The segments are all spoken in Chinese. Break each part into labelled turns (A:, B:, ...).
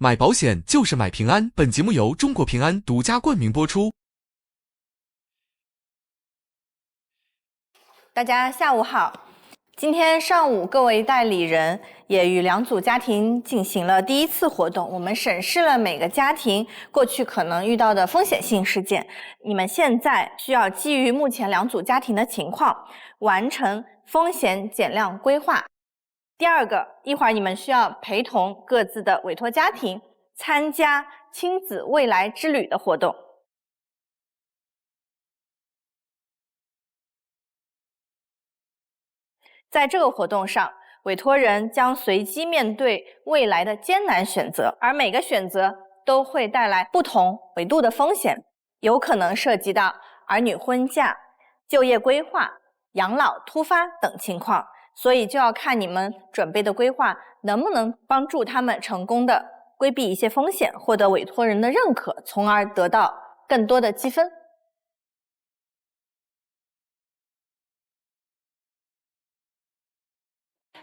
A: 买保险就是买平安。本节目由中国平安独家冠名播出。
B: 大家下午好。今天上午，各位代理人也与两组家庭进行了第一次活动，我们审视了每个家庭过去可能遇到的风险性事件。你们现在需要基于目前两组家庭的情况，完成风险减量规划。第二个，一会儿你们需要陪同各自的委托家庭参加亲子未来之旅的活动。在这个活动上，委托人将随机面对未来的艰难选择，而每个选择都会带来不同维度的风险，有可能涉及到儿女婚嫁、就业规划、养老突发等情况，所以就要看你们准备的规划能不能帮助他们成功的规避一些风险，获得委托人的认可，从而得到更多的积分。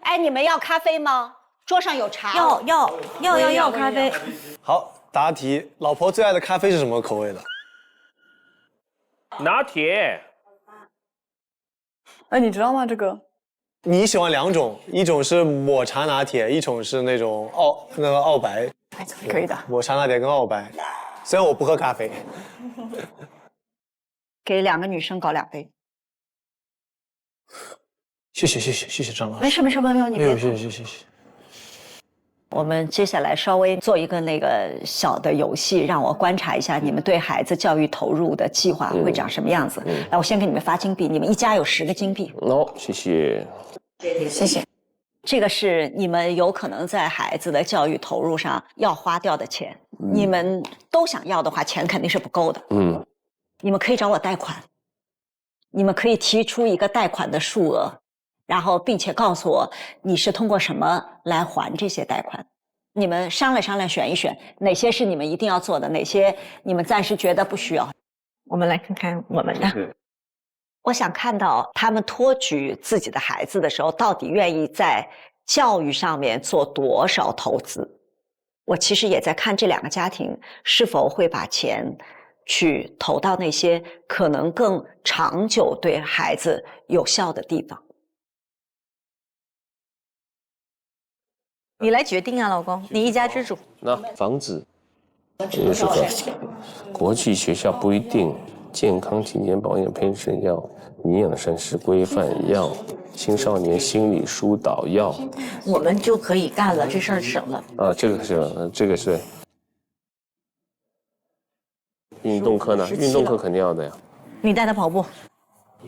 C: 哎，你们要咖啡吗？桌上有茶。
D: 要咖啡。
E: 好，答题。老婆最爱的咖啡是什么口味的？
F: 拿铁。
D: 哎，你知道吗？这个？
E: 你喜欢两种，一种是抹茶拿铁，一种是那种澳白。
D: 哎，可以的。
E: 抹茶拿铁跟澳白，虽然我不喝咖啡。
C: 给2个女生搞2杯。
E: 谢谢张老师。
C: 没事，朋友，你别。
E: 谢谢。
C: 我们接下来稍微做一个那个小的游戏，让我观察一下你们对孩子教育投入的计划会长什么样子。来，我先给你们发金币，你们一家有10个金币。
F: 谢谢。
D: 谢谢。
C: 这个是你们有可能在孩子的教育投入上要花掉的钱，你们都想要的话，钱肯定是不够的。你们可以找我贷款，你们可以提出一个贷款的数额。然后，并且告诉我你是通过什么来还这些贷款，你们商量选一选哪些是你们一定要做的，哪些你们暂时觉得不需要。
D: 我们来看看我们的。
C: 我想看到他们托举自己的孩子的时候，到底愿意在教育上面做多少投资。我其实也在看这2个家庭是否会把钱去投到那些可能更长久对孩子有效的地方。
D: 你来决定啊，老公，你一家之主。
F: 那房子，这是个国际学校不一定，健康体检保养培训要，营养膳食规范要，青少年心理疏导要，
D: 我们就可以干了，这事儿省了。
F: 啊，这个是。运动课呢？运动课肯定要的呀。
D: 你带他跑步。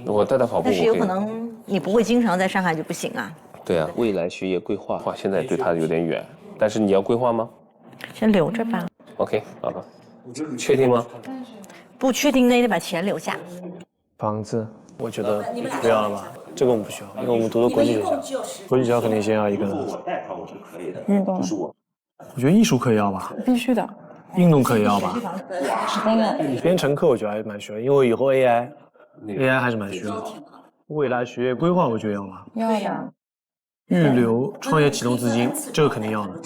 F: 我带他跑步，
D: 但是有可能你不会经常在上海就不行啊。
F: 对啊，未来学业规划现在对他有点远，但是你要规划吗？
D: 先留着吧。
F: OK， 好了，确定吗？
D: 不确定，那得把钱留下。
E: 房子，我觉得不要了吧，这个我们不需要，因为我们读的国际学校，国际学校肯定先要一个。
D: 运动，
E: 我觉得艺术课也要吧，
D: 必须的。
E: 运动课也要吧。
D: 当然，
E: 编程课我觉得还是蛮需要，因为以后 AI 还是蛮需要的。未来学业规划我觉得要吧。
D: 要的。
E: 预留创业启动资金，这个肯定要的。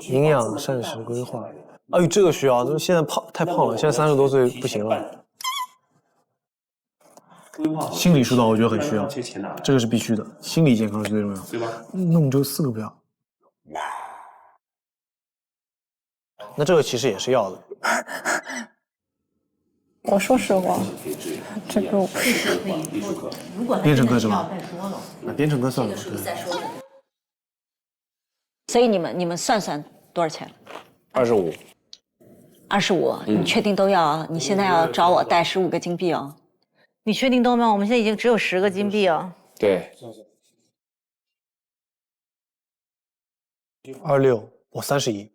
E: 营养膳食规划，哎呦，这个需要，就是现在太胖了，现在30多岁不行了。心理疏导我觉得很需要，这个是必须的，心理健康是最重要，对吧？那我们就4个不要。那这个其实也是要的。
D: 我说实话，这个我不是。
E: 编程课是吧？那编程课算了。
C: 所以你们算多少钱
F: ？25。
C: 25，你确定都要？你现在要找我贷15个金币哦。
D: 你确定都吗？我们现在已经只有10个金币哦。
F: 对。
E: 26，我31。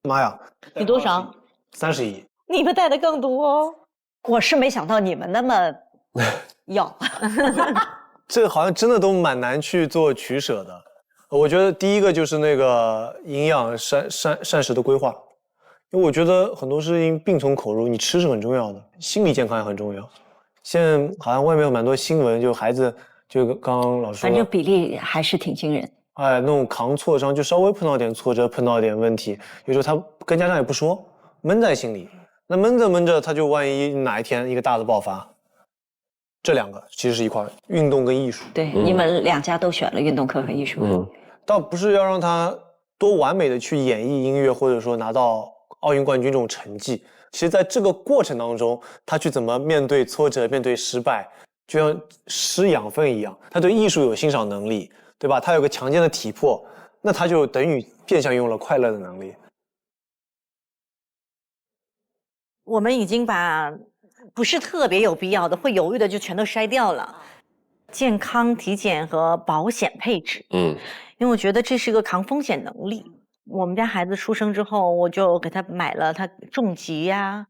E: 妈呀！
D: 你多少
E: ？31。
D: 你们带的更多哦。
C: 我是没想到你们那么要。
E: 这个好像真的都蛮难去做取舍的。我觉得第一个就是那个营养膳食的规划，因为我觉得很多事情病从口入，你吃是很重要的，心理健康也很重要。现在好像外面有蛮多新闻，就孩子就刚刚老师说，
C: 反正比例还是挺惊人。
E: 哎，那种扛挫伤，就稍微碰到点挫折，碰到点问题，有时候他跟家长也不说，闷在心里。那闷着闷着，他就万一哪一天一个大的爆发。这两个其实是一块，运动跟艺术。
C: 对，你们两家都选了运动课和艺术。
E: 倒不是要让他多完美的去演绎音乐，或者说拿到奥运冠军这种成绩。其实在这个过程当中，他去怎么面对挫折，面对失败，就像吃养分一样。他对艺术有欣赏能力，对吧？他有个强健的体魄，那他就等于变相拥有了快乐的能力。
D: 我们已经把不是特别有必要的、会犹豫的就全都筛掉了。健康体检和保险配置，因为我觉得这是个抗风险能力。我们家孩子出生之后，我就给他买了他重疾呀。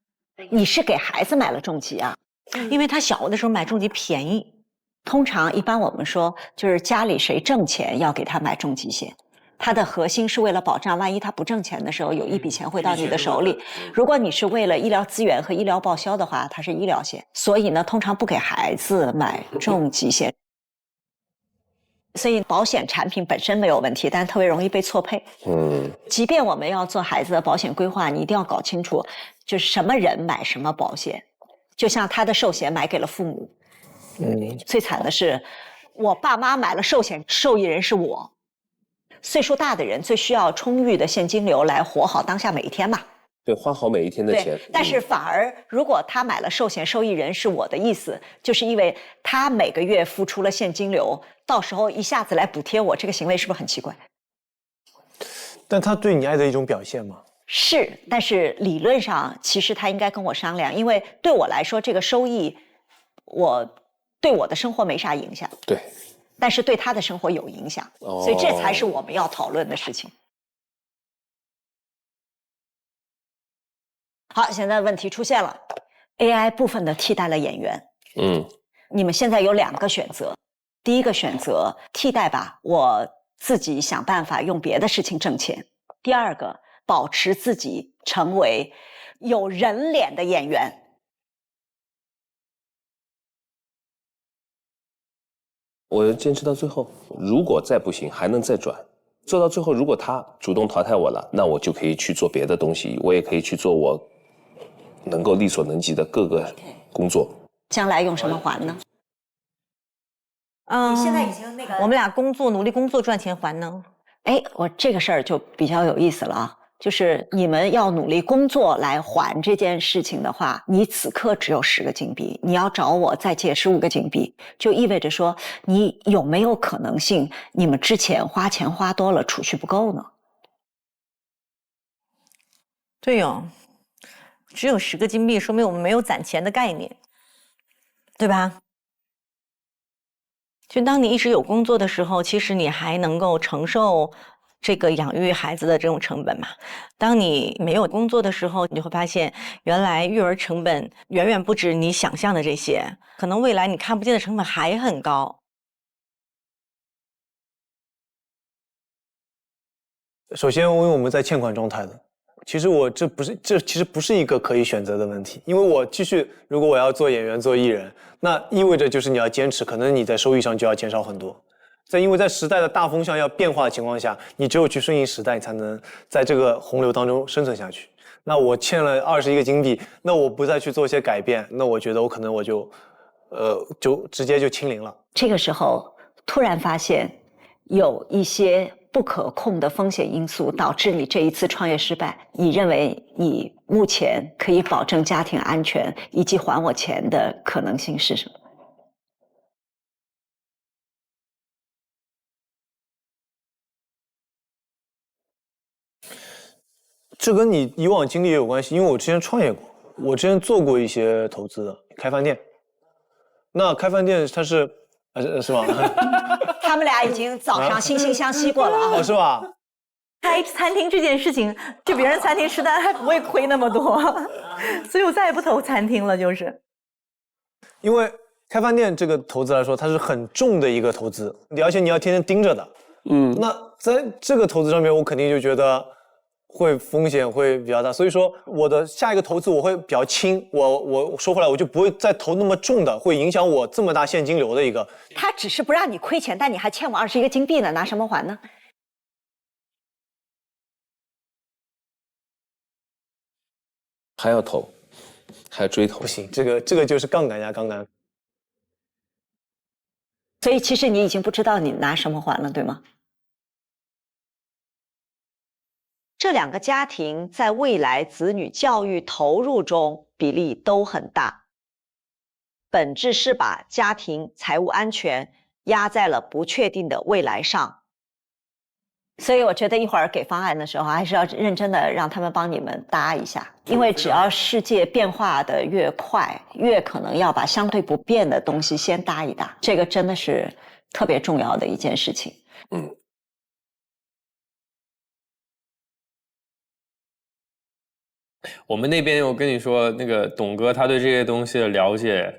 C: 你是给孩子买了重疾啊？
D: 因为他小的时候买重疾便宜。
C: 通常一般我们说，就是家里谁挣钱要给他买重疾险。它的核心是为了保障，万一他不挣钱的时候，有一笔钱会到你的手里。如果你是为了医疗资源和医疗报销的话，它是医疗险。所以呢，通常不给孩子买重疾险。所以保险产品本身没有问题，但是特别容易被错配。即便我们要做孩子的保险规划，你一定要搞清楚，就是什么人买什么保险。就像他的寿险买给了父母，最惨的是，我爸妈买了寿险，受益人是我。岁数大的人最需要充裕的现金流来活好当下每一天嘛。
F: 对，花好每一天的钱。
C: 但是反而，如果他买了寿险，受益人是我的意思，就是因为他每个月付出了现金流，到时候一下子来补贴我，这个行为是不是很奇怪？
E: 但他对你爱的一种表现吗？
C: 是，但是理论上其实他应该跟我商量，因为对我来说这个收益，对我的生活没啥影响。
F: 对。
C: 但是对他的生活有影响，所以这才是我们要讨论的事情。好，现在问题出现了 ，AI 部分的替代了演员。你们现在有2个选择，第一个选择替代吧，我自己想办法用别的事情挣钱；第二个，保持自己成为有人脸的演员。
F: 我坚持到最后，如果再不行，还能再转。做到最后，如果他主动淘汰我了，那我就可以去做别的东西，我也可以去做我能够力所能及的各个工作。
C: 将来用什么还呢？
D: 你现在已经我们俩努力工作赚钱还呢？
C: 哎，我这个事儿就比较有意思了啊。就是你们要努力工作来还这件事情的话，你此刻只有10个金币，你要找我再借15个金币，就意味着说你有没有可能性你们之前花钱花多了，储蓄不够呢？
D: 对哦，只有10个金币，说明我们没有攒钱的概念，对吧？就当你一直有工作的时候，其实你还能够承受这个养育孩子的这种成本嘛。当你没有工作的时候，你就会发现原来育儿成本远远不止你想象的这些，可能未来你看不见的成本还很高。
E: 首先，因为我们在欠款状态的，其实这其实不是一个可以选择的问题，因为我继续，如果我要做演员做艺人，那意味着就是你要坚持，可能你在收益上就要减少很多。因为在时代的大风向要变化的情况下，你只有去顺应时代，你才能在这个洪流当中生存下去。那我欠了21个金币，那我不再去做一些改变，那我觉得我可能就直接就清零了。
C: 这个时候突然发现有一些不可控的风险因素导致你这一次创业失败，你认为你目前可以保证家庭安全以及还我钱的可能性是什么？
E: 这跟你以往经历也有关系，因为我之前创业过，我之前做过一些投资的，开饭店。那开饭店它是吧？
C: 他们俩已经早上惺惺相惜过了啊！
E: 哦，是吧？
D: 开餐厅这件事情，去别人餐厅吃单还不会亏那么多，所以我再也不投餐厅了，就是。
E: 因为开饭店这个投资来说，它是很重的一个投资，而且你要天天盯着的。那在这个投资上面，我肯定就觉得风险会比较大，所以说我的下一个投资我会比较轻，我说回来我就不会再投那么重的，会影响我这么大现金流的一个。
C: 他只是不让你亏钱，但你还欠我21个金币呢，拿什么还呢？
F: 还要投，还要追投。
E: 不行，这个就是杠杆加杠杆。
C: 所以其实你已经不知道你拿什么还了，对吗？这两个家庭在未来子女教育投入中比例都很大，本质是把家庭财务安全压在了不确定的未来上。所以我觉得一会儿给方案的时候，还是要认真的让他们帮你们搭一下，因为只要世界变化的越快，越可能要把相对不变的东西先搭一搭，这个真的是特别重要的一件事情。
G: 我们那边我跟你说，那个董哥他对这些东西的了解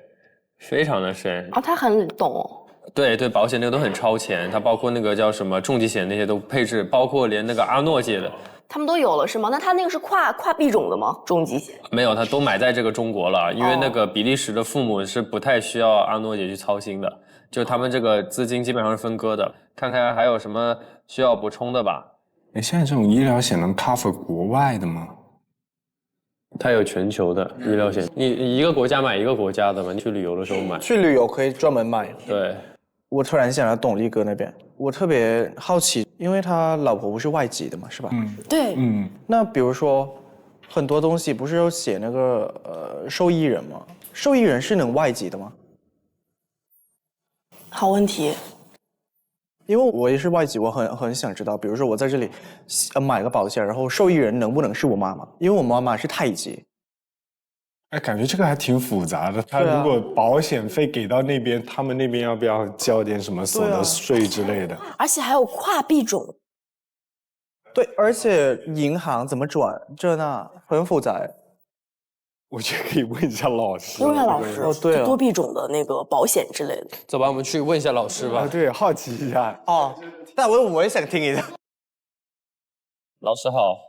G: 非常的深。
B: 哦，他很懂。
G: 对，保险那个都很超前，它包括那个叫什么重疾险那些都配置，包括连那个阿诺借的，
H: 他们都有了是吗？那他那个是跨币种的吗？重疾险
G: 没有，他都买在这个中国了，因为那个比利时的父母是不太需要阿诺姐去操心的，就他们这个资金基本上是分割的。看看还有什么需要补充的吧？
I: 现在这种医疗险能 cover 国外的吗？
G: 它有全球的医疗险，你一个国家买一个国家的嘛，你去旅游的时候买。
J: 去旅游可以专门买。
G: 对。
J: 我突然想到董力哥那边，我特别好奇，因为他老婆不是外籍的嘛，是吧？
H: 对。
J: 那比如说，很多东西不是有写那个受益人吗？受益人是能外籍的吗？
H: 好问题。
J: 因为我也是外籍，我很想知道，比如说我在这里买个保险，然后受益人能不能是我妈妈？因为我妈妈是太极。
I: 感觉这个还挺复杂的。他如果保险费给到那边，他们那边要不要交点什么所得税之类的？
H: 而且还有跨币种。
J: 对，而且银行怎么转，这那很复杂。
I: 我觉得可以问一下老师。
H: 问一下老师。
J: 哦，对，
H: 多币种的那个保险之类的。
G: 走吧，我们去问一下老师吧。
I: 对，好奇一下。
J: 哦，但我也想听一下。
G: 老师好。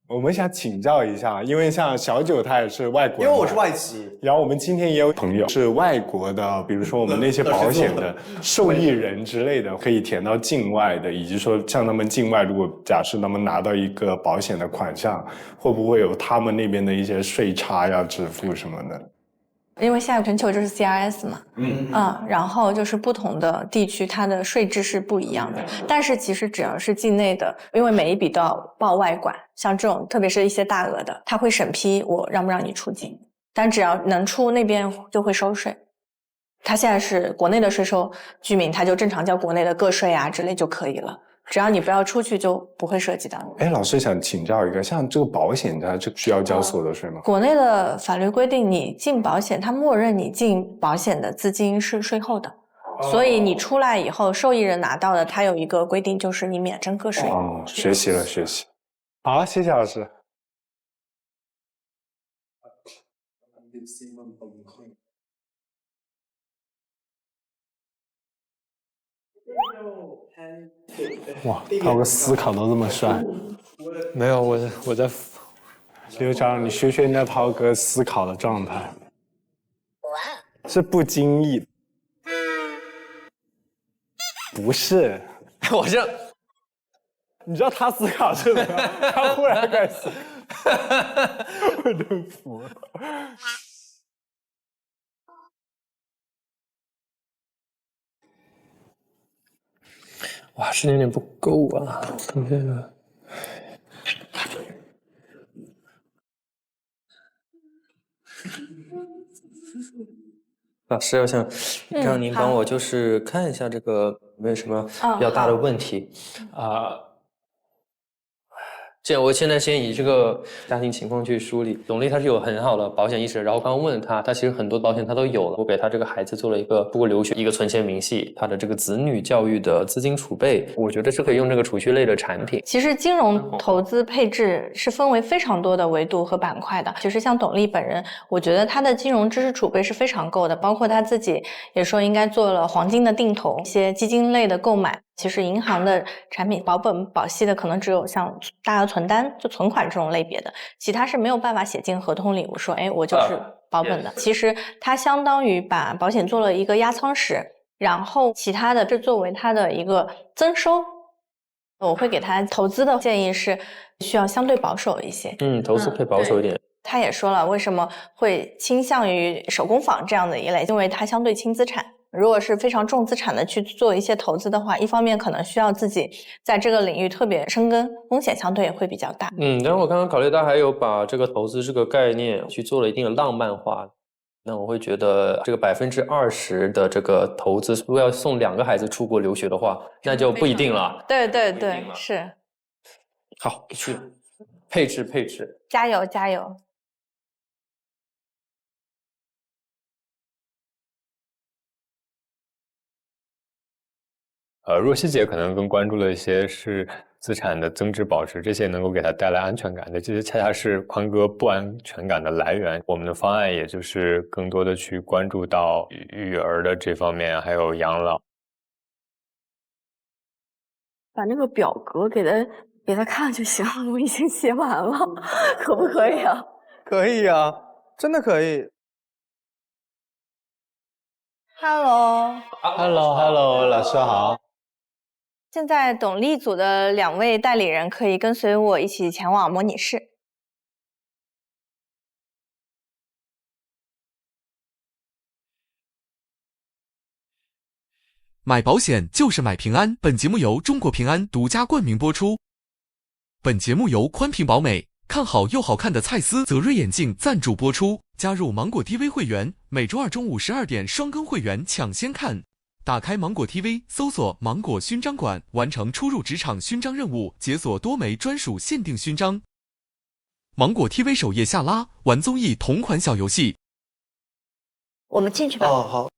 I: 我们想请教一下，因为像小九他也是外国人，
J: 因为我是外籍，
I: 然后我们今天也有朋友是外国的，比如说我们那些保险的受益人之类的，可以填到境外的，以及说像他们境外，如果假设他们拿到一个保险的款项，会不会有他们那边的一些税差要支付什么的？
B: 因为现在全球就是 CRS 嘛，然后就是不同的地区它的税制是不一样的，但是其实只要是境内的，因为每一笔都要报外管，像这种特别是一些大额的，它会审批我让不让你出境，但只要能出那边就会收税。它现在是国内的税收居民，他就正常交国内的个税啊之类就可以了。只要你不要出去，就不会涉及到你。
I: 老师想请教一个，像这个保险，它这需要交所得税吗？
B: 国内的法律规定，你进保险，它默认你进保险的资金是税后的，所以你出来以后，受益人拿到的，它有一个规定，就是你免征个税。
I: 学习了，学习。好，谢谢老师。哇，涛哥思考都这么帅。
G: 没有，我在。
I: 刘长，你学学那涛哥思考的状态，是不经意。不是，
G: 我这，
I: 你知道他思考是什么？他忽然开始，我真服了。
G: 哇，时间有点不够啊！看这个，
K: 老师，我想让您帮我就是看一下这个有没有什么比较大的问题这样，我现在先以这个家庭情况去梳理。董力他是有很好的保险意识，然后刚刚问他其实很多保险他都有了。我给他这个孩子做了一个出国留学一个存钱明细，他的这个子女教育的资金储备，我觉得是可以用这个储蓄类的产品。
B: 其实金融投资配置是分为非常多的维度和板块的。其实像董力本人，我觉得他的金融知识储备是非常够的，包括他自己也说应该做了黄金的定投，一些基金类的购买。其实银行的产品保本保息的可能只有像大额存单就存款这种类别的，其他是没有办法写进合同里。我说我就是保本的。其实它相当于把保险做了一个压舱石，然后其他的这作为它的一个增收。我会给他投资的建议是需要相对保守一些。
K: 投资可以保守一点。
B: 他也说了，为什么会倾向于手工坊这样的一类，因为它相对轻资产。如果是非常重资产的去做一些投资的话，一方面可能需要自己在这个领域特别深耕，风险相对也会比较大。
K: 但是我刚刚考虑到还有把这个投资这个概念去做了一定的浪漫化，那我会觉得这个20%的这个投资，如果要送2个孩子出国留学的话，那就不一定了。
B: 对对对，是。
K: 好，去配置，
B: 加油加油。
L: 若曦姐可能更关注的一些是资产的增值保值，这些能够给她带来安全感的，这些恰恰是宽哥不安全感的来源。我们的方案也就是更多的去关注到育儿的这方面，还有养老。
H: 把那个表格给他看就行了，我已经写完了，可不可以啊？
J: 可以啊，真的可以。
E: Hello， 老师好。
B: 现在董力组的2位代理人可以跟随我一起前往模拟室。
A: 买保险就是买平安。本节目由中国平安独家冠名播出。本节目由宽屏宝美看好又好看的蔡司泽瑞眼镜赞助播出。加入芒果 TV 会员，每周2中午12点双更会员抢先看。打开芒果 TV， 搜索芒果勋章馆，完成初入职场勋章任务，解锁多枚专属限定勋章。芒果 TV 首页下拉，玩综艺同款小游戏。
C: 我们进去吧。
E: 好。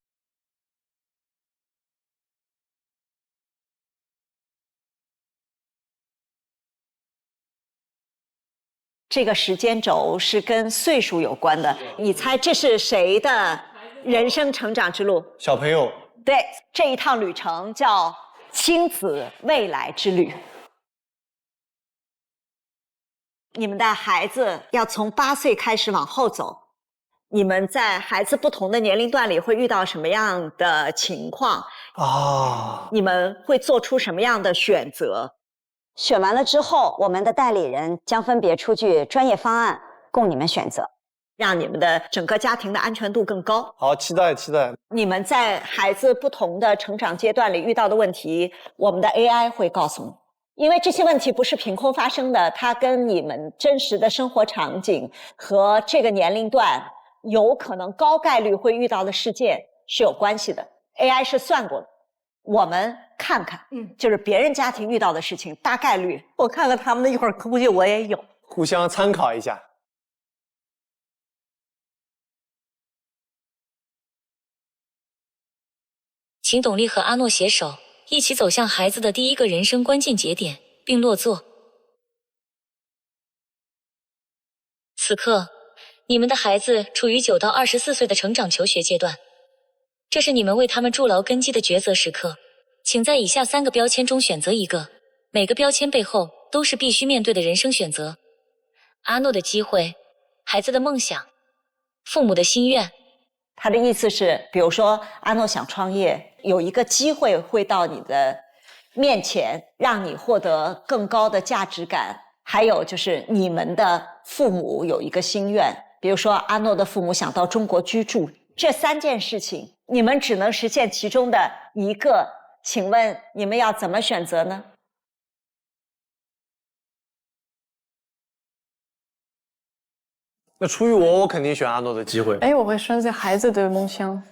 C: 这个时间轴是跟岁数有关的，你猜这是谁的人生成长之路？
E: 小朋友。
C: 对，这一趟旅程叫亲子未来之旅。你们的孩子要从8岁开始往后走，你们在孩子不同的年龄段里会遇到什么样的情况啊？你们会做出什么样的选择？
M: 选完了之后，我们的代理人将分别出具专业方案供你们选择，
C: 让你们的整个家庭的安全度更高。
E: 好，期待。
C: 你们在孩子不同的成长阶段里遇到的问题，我们的 AI 会告诉你，因为这些问题不是凭空发生的，它跟你们真实的生活场景和这个年龄段有可能高概率会遇到的事件是有关系的。AI 是算过的。我们看看，就是别人家庭遇到的事情，大概率
D: 我看看他们的，一会儿估计我也有，
E: 互相参考一下。
N: 请董力和阿诺携手，一起走向孩子的第一个人生关键节点，并落座。此刻，你们的孩子处于9到24岁的成长求学阶段。这是你们为他们筑牢根基的抉择时刻，请在以下3个标签中选择一个，每个标签背后都是必须面对的人生选择。阿诺的机会，孩子的梦想，父母的心愿。
C: 他的意思是，比如说阿诺想创业，有一个机会会到你的面前，让你获得更高的价值感。还有就是你们的父母有一个心愿，比如说阿诺的父母想到中国居住，这3件事情你们只能实现其中的一个，请问你们要怎么选择呢？
E: 那出于我肯定选阿诺的机会。
H: 我会选择孩子的梦想。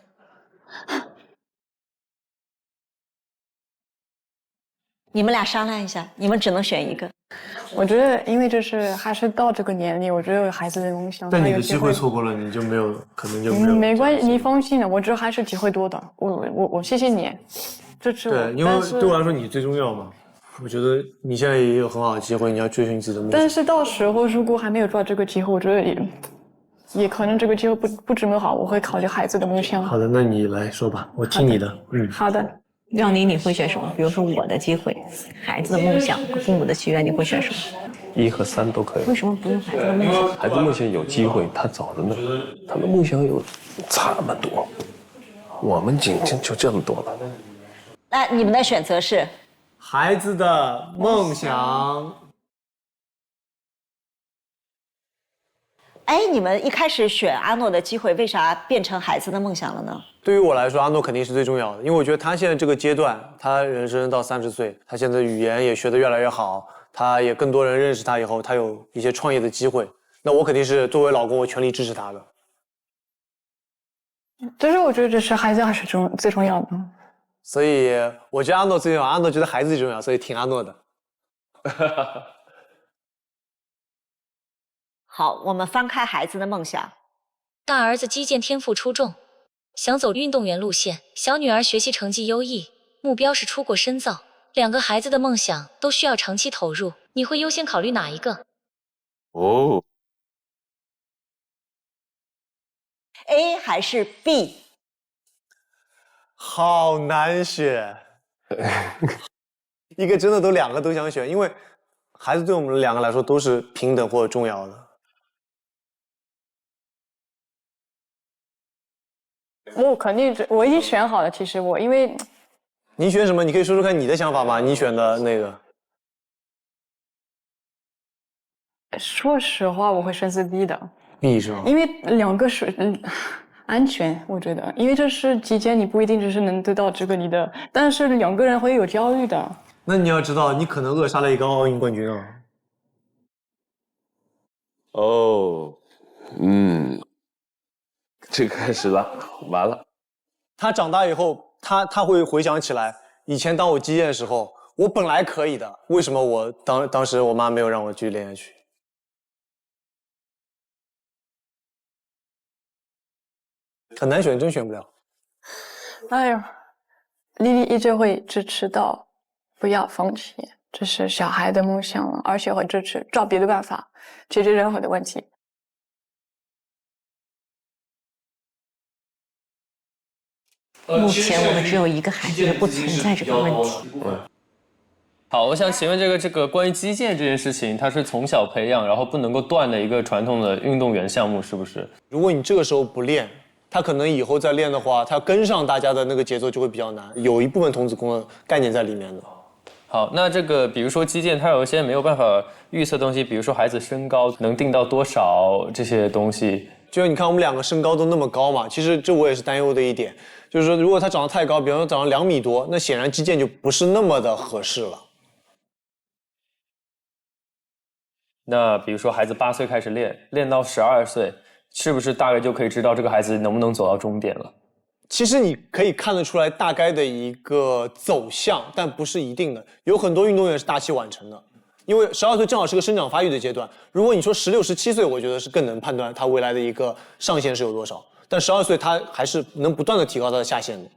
C: 你们俩商量一下，你们只能选一个。
H: 我觉得，因为还是到这个年龄，我觉得孩子的梦想。
E: 但你的机会错过了，你就没有，可能就没有。
H: 没关系，你放心的，我觉得还是机会多的。我谢谢你，支持我。
E: 对，因为对我来说你最重要嘛。我觉得你现在也有很好的机会，你要追寻自己的梦想。
H: 但是到时候如果还没有抓这个机会，我觉得也可能这个机会不这么好，我会考虑孩子的梦想。
E: 好的，那你来说吧，我听你的。
H: 好的。
D: 让你会选什么？比如说我的机会、孩子的梦想和父母的祈愿，你会选什么
F: ？1和3都可以。
D: 为什么不用孩子的梦想？
F: 孩子梦想有机会，他早着呢。他的梦想有这么多，我们仅仅就这么多了。
C: 那你们的选择是？
E: 孩子的梦想。
C: 哎，你们一开始选阿诺的机会，为啥变成孩子的梦想了呢？
E: 对于我来说，阿诺肯定是最重要的，因为我觉得他现在这个阶段，他人生到30岁，他现在语言也学得越来越好，他也更多人认识他以后，他有一些创业的机会。那我肯定是作为老公，我全力支持他的。
H: 但是我觉得这是孩子还是最重要的。
E: 所以我觉得阿诺最重要，阿诺觉得孩子最重要，所以挺阿诺的。
C: 好，我们翻开孩子的梦想。
N: 大儿子击剑天赋出众，想走运动员路线；小女儿学习成绩优异，目标是出国深造。2个孩子的梦想都需要长期投入，你会优先考虑哪一个？
F: 哦
C: ，A 还是 B？
E: 好难选，一个真的2个都想选，因为孩子对我们2个来说都是平等或者重要的。
H: 我肯定我已经选好了，其实因为
E: 你选什么？你可以说说看你的想法吗？你选的那个。
H: 说实话，我会选择 B 的。
E: B 是吗？
H: 因为2个是安全，我觉得，因为这是击剑，你不一定只是能得到这个你的，但是2个人会有焦虑的。
E: 那你要知道，你可能扼杀了一个奥运冠军啊。
F: 哦，这开始了，完了。
E: 他长大以后，他会回想起来，以前当我击剑的时候，我本来可以的，为什么我当时我妈没有让我继续练下去？很难选，真选不了。
H: 哎呦，丽丽一直会支持到不要放弃，这是小孩的梦想了，而且会支持找别的办法解决任何的问题。
D: 目前我们只有1个孩子，不存在这个问题。
G: 好，我想请问这个关于击剑这件事情，它是从小培养，然后不能够断的一个传统的运动员项目，是不是？
E: 如果你这个时候不练，他可能以后再练的话，他跟上大家的那个节奏就会比较难，有一部分童子功的概念在里面的。
G: 好，那这个比如说击剑，它有一些没有办法预测的东西，比如说孩子身高能定到多少这些东西。
E: 就你看我们2个身高都那么高嘛，其实这我也是担忧的一点，就是说如果他长得太高，比方说长到2米多，那显然击剑就不是那么的合适了。
G: 那比如说孩子8岁开始练，练到12岁，是不是大概就可以知道这个孩子能不能走到终点了？
E: 其实你可以看得出来大概的一个走向，但不是一定的。有很多运动员是大器晚成的，因为12岁正好是个生长发育的阶段。如果你说16、17岁，我觉得是更能判断他未来的一个上限是有多少。但12岁他还是能不断的提高他的下限的。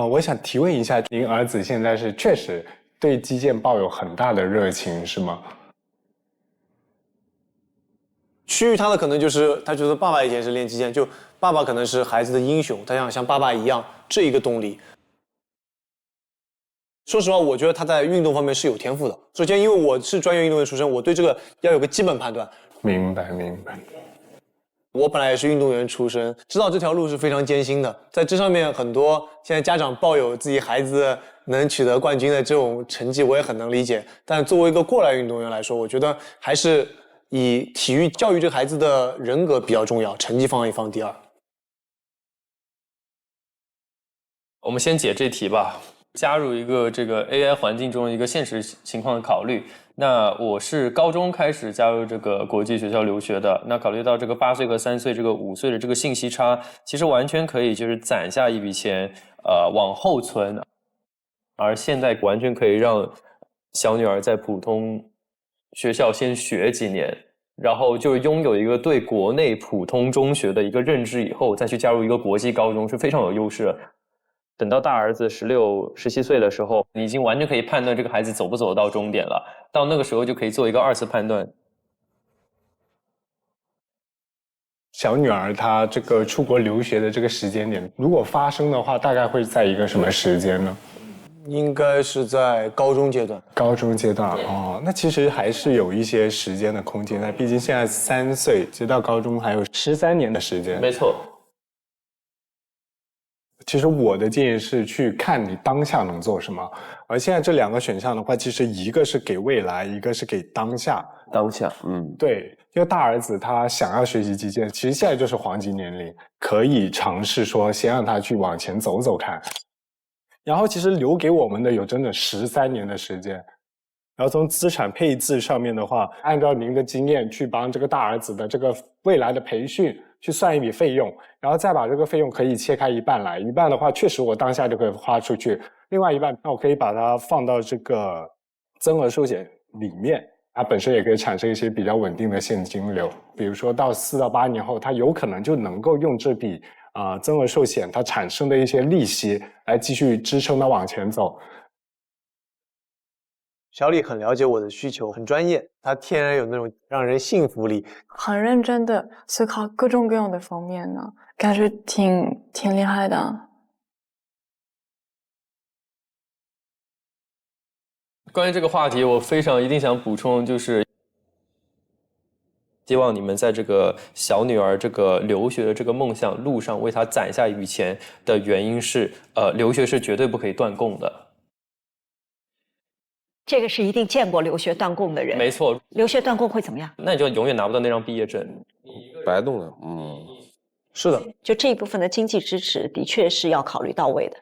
I: 我想提问一下，您儿子现在是确实对击剑抱有很大的热情，是吗？
E: 趋于他的可能就是他觉得爸爸以前是练击剑，就爸爸可能是孩子的英雄，他想像爸爸一样这一个动力。说实话，我觉得他在运动方面是有天赋的。首先，因为我是专业运动员出身，我对这个要有个基本判断。
I: 明白。
E: 我本来也是运动员出身，知道这条路是非常艰辛的。在这上面，很多现在家长抱有自己孩子能取得冠军的这种成绩，我也很能理解。但作为一个过来运动员来说，我觉得还是以体育教育这个孩子的人格比较重要，成绩放第2。
G: 我们先解这题吧。加入一个这个 AI 环境中的一个现实情况的考虑。那我是高中开始加入这个国际学校留学的。那考虑到这个8岁和3岁这个5岁的这个信息差，其实完全可以就是攒下一笔钱，往后存。而现在完全可以让小女儿在普通学校先学几年，然后就拥有一个对国内普通中学的一个认知以后，再去加入一个国际高中是非常有优势的。等到大儿子16、17岁的时候，你已经完全可以判断这个孩子走不走到终点了。到那个时候就可以做一个2次判断。
I: 小女儿她这个出国留学的这个时间点，如果发生的话，大概会在一个什么时间呢？
E: 应该是在高中阶段。
I: 高中阶段哦，那其实还是有一些时间的空间的，毕竟现在3岁，直到高中还有13年的时间。
G: 没错。
I: 其实我的建议是去看你当下能做什么。而现在这2个选项的话，其实一个是给未来，一个是给当下。
F: 当下，
I: 对，因为大儿子他想要学习击剑，其实现在就是黄金年龄，可以尝试说先让他去往前走走看。然后其实留给我们的有整整13年的时间。然后从资产配置上面的话，按照您的经验去帮这个大儿子的这个未来的培训去算一笔费用，然后再把这个费用可以切开一半来，一半的话确实我当下就可以花出去，另外一半那我可以把它放到这个增额寿险里面，它本身也可以产生一些比较稳定的现金流，比如说到4到8年后，它有可能就能够用这笔增额寿险它产生的一些利息来继续支撑它往前走。
E: 小李很了解我的需求，很专业，他天然有那种让人信服力，
H: 很认真的思考各种各样的方面呢，感觉挺厉害的。
G: 关于这个话题，我一定想补充，就是希望你们在这个小女儿这个留学的这个梦想路上，为她攒下一笔钱的原因是，留学是绝对不可以断供的。
C: 这个是一定见过留学断供的人。
G: 没错。
C: 留学断供会怎么样？
G: 那你就永远拿不到那张毕业证，
F: 白弄了。
E: 是的。
C: 就这一部分的经济支持，的确是要考虑到位的，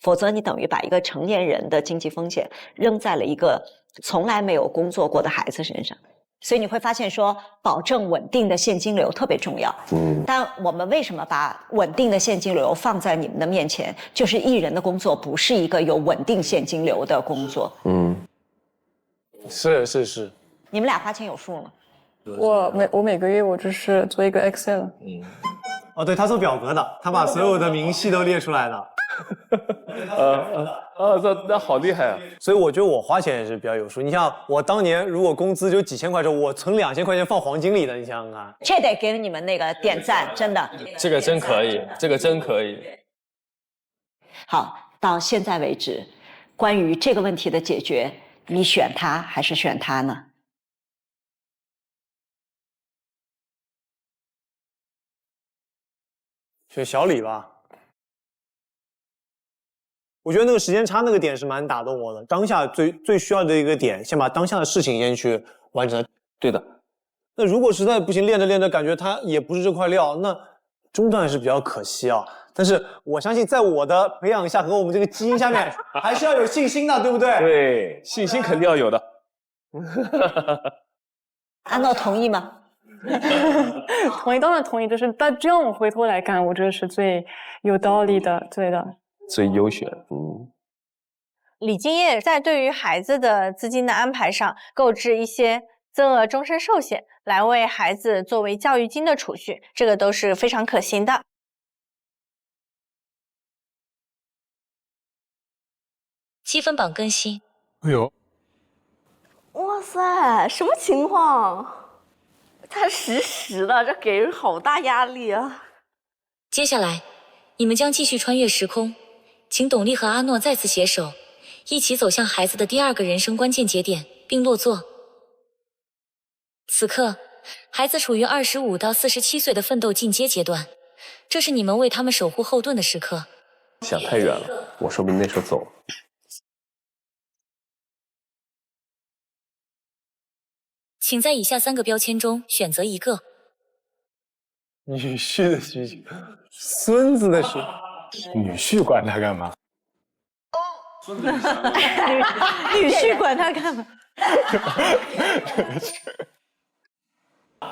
C: 否则你等于把一个成年人的经济风险扔在了一个从来没有工作过的孩子身上。所以你会发现说，保证稳定的现金流特别重要。但我们为什么把稳定的现金流放在你们的面前？就是艺人的工作不是一个有稳定现金流的工作。
E: 是。
C: 你们俩花钱有数吗？
H: 我每个月我就是做一个 Excel。
E: 哦，对，他做表格的，他把所有的明细都列出来的。
F: 那好厉害啊！
E: 所以我觉得我花钱也是比较有数。你像我当年如果工资就几千块钱，我存2000块钱放黄金里的，你想想看。
C: 这得给你们那个点赞，真的。
G: 这个真可以，这个真可以。
C: 好，到现在为止，关于这个问题的解决，你选他还是选他呢？
E: 选小李吧。我觉得那个时间差那个点是蛮打动我的。当下最需要的一个点，先把当下的事情先去完成。
F: 对的。
E: 那如果实在不行，练着练着感觉他也不是这块料，那中断是比较可惜啊。但是我相信，在我的培养下和我们这个基因下面，还是要有信心的，对不对？
F: 对，信心肯定要有的。
C: 安诺同意吗？
H: 同意，当然同意。就是但这样回头来看，我觉得是最有道理的，对的。
F: 最优选。
B: 李金叶在对于孩子的资金的安排上，购置一些增额终身寿险，来为孩子作为教育金的储蓄，这个都是非常可行的。
N: 积分榜更新。
O: 哎呦，
B: 哇塞，什么情况？他实的，这给人好大压力啊！
N: 接下来，你们将继续穿越时空，请董力和阿诺再次携手，一起走向孩子的第2个人生关键节点，并落座。此刻，孩子处于25到47岁的奋斗进阶阶段，这是你们为他们守护后盾的时刻。
F: 想太远了，我说不定那时候走了。
N: 请在以下3个标签中选择一个。
E: 女婿的需求，孙子的需求，
I: 女婿管他干嘛？
B: 女婿管他干嘛？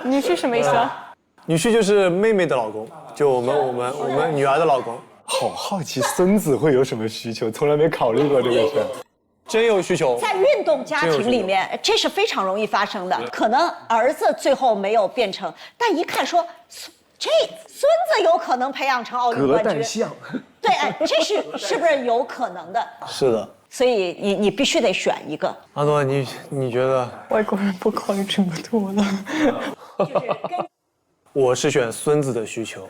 H: 女婿什么意思啊？
E: 女婿就是妹妹的老公，就我们女儿的老公。
I: 好好奇孙子会有什么需求，从来没考虑过这个事。
E: 真有需求。
C: 在运动家庭里面，这是非常容易发生的。可能儿子最后没有变成，但一看说，这孙子有可能培养成奥运冠军。对，哎，这是不是有可能的？
E: 是的。
C: 所以你必须得选一个。
E: 阿诺，你觉得？
H: 外国人不考虑这么多了。
E: 我是选孙子的需求。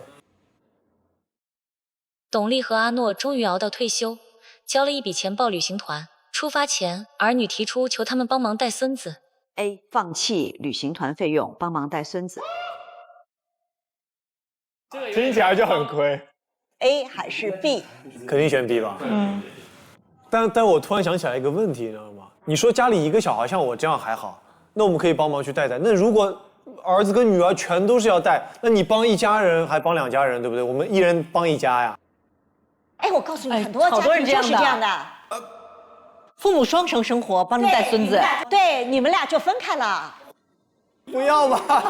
N: 董力和阿诺终于熬到退休，交了一笔钱报旅行团。出发前，儿女提出求他们帮忙带孙子。
C: A. 放弃旅行团费用，帮忙带孙子。
I: 听起来就很亏。
C: A 还是 B？
E: 肯定选 B 吧。但我突然想起来一个问题，你知道吗？你说家里一个小孩，像我这样还好，那我们可以帮忙去带。那如果儿子跟女儿全都是要带，那你帮一家人还帮2家人，对不对？我们一人帮1家呀。
C: 哎，我告诉你，很多家庭就是这样的。
D: 父母双重生活，帮你带孙子。
C: 对，你们俩就分开了。
E: 不要吧。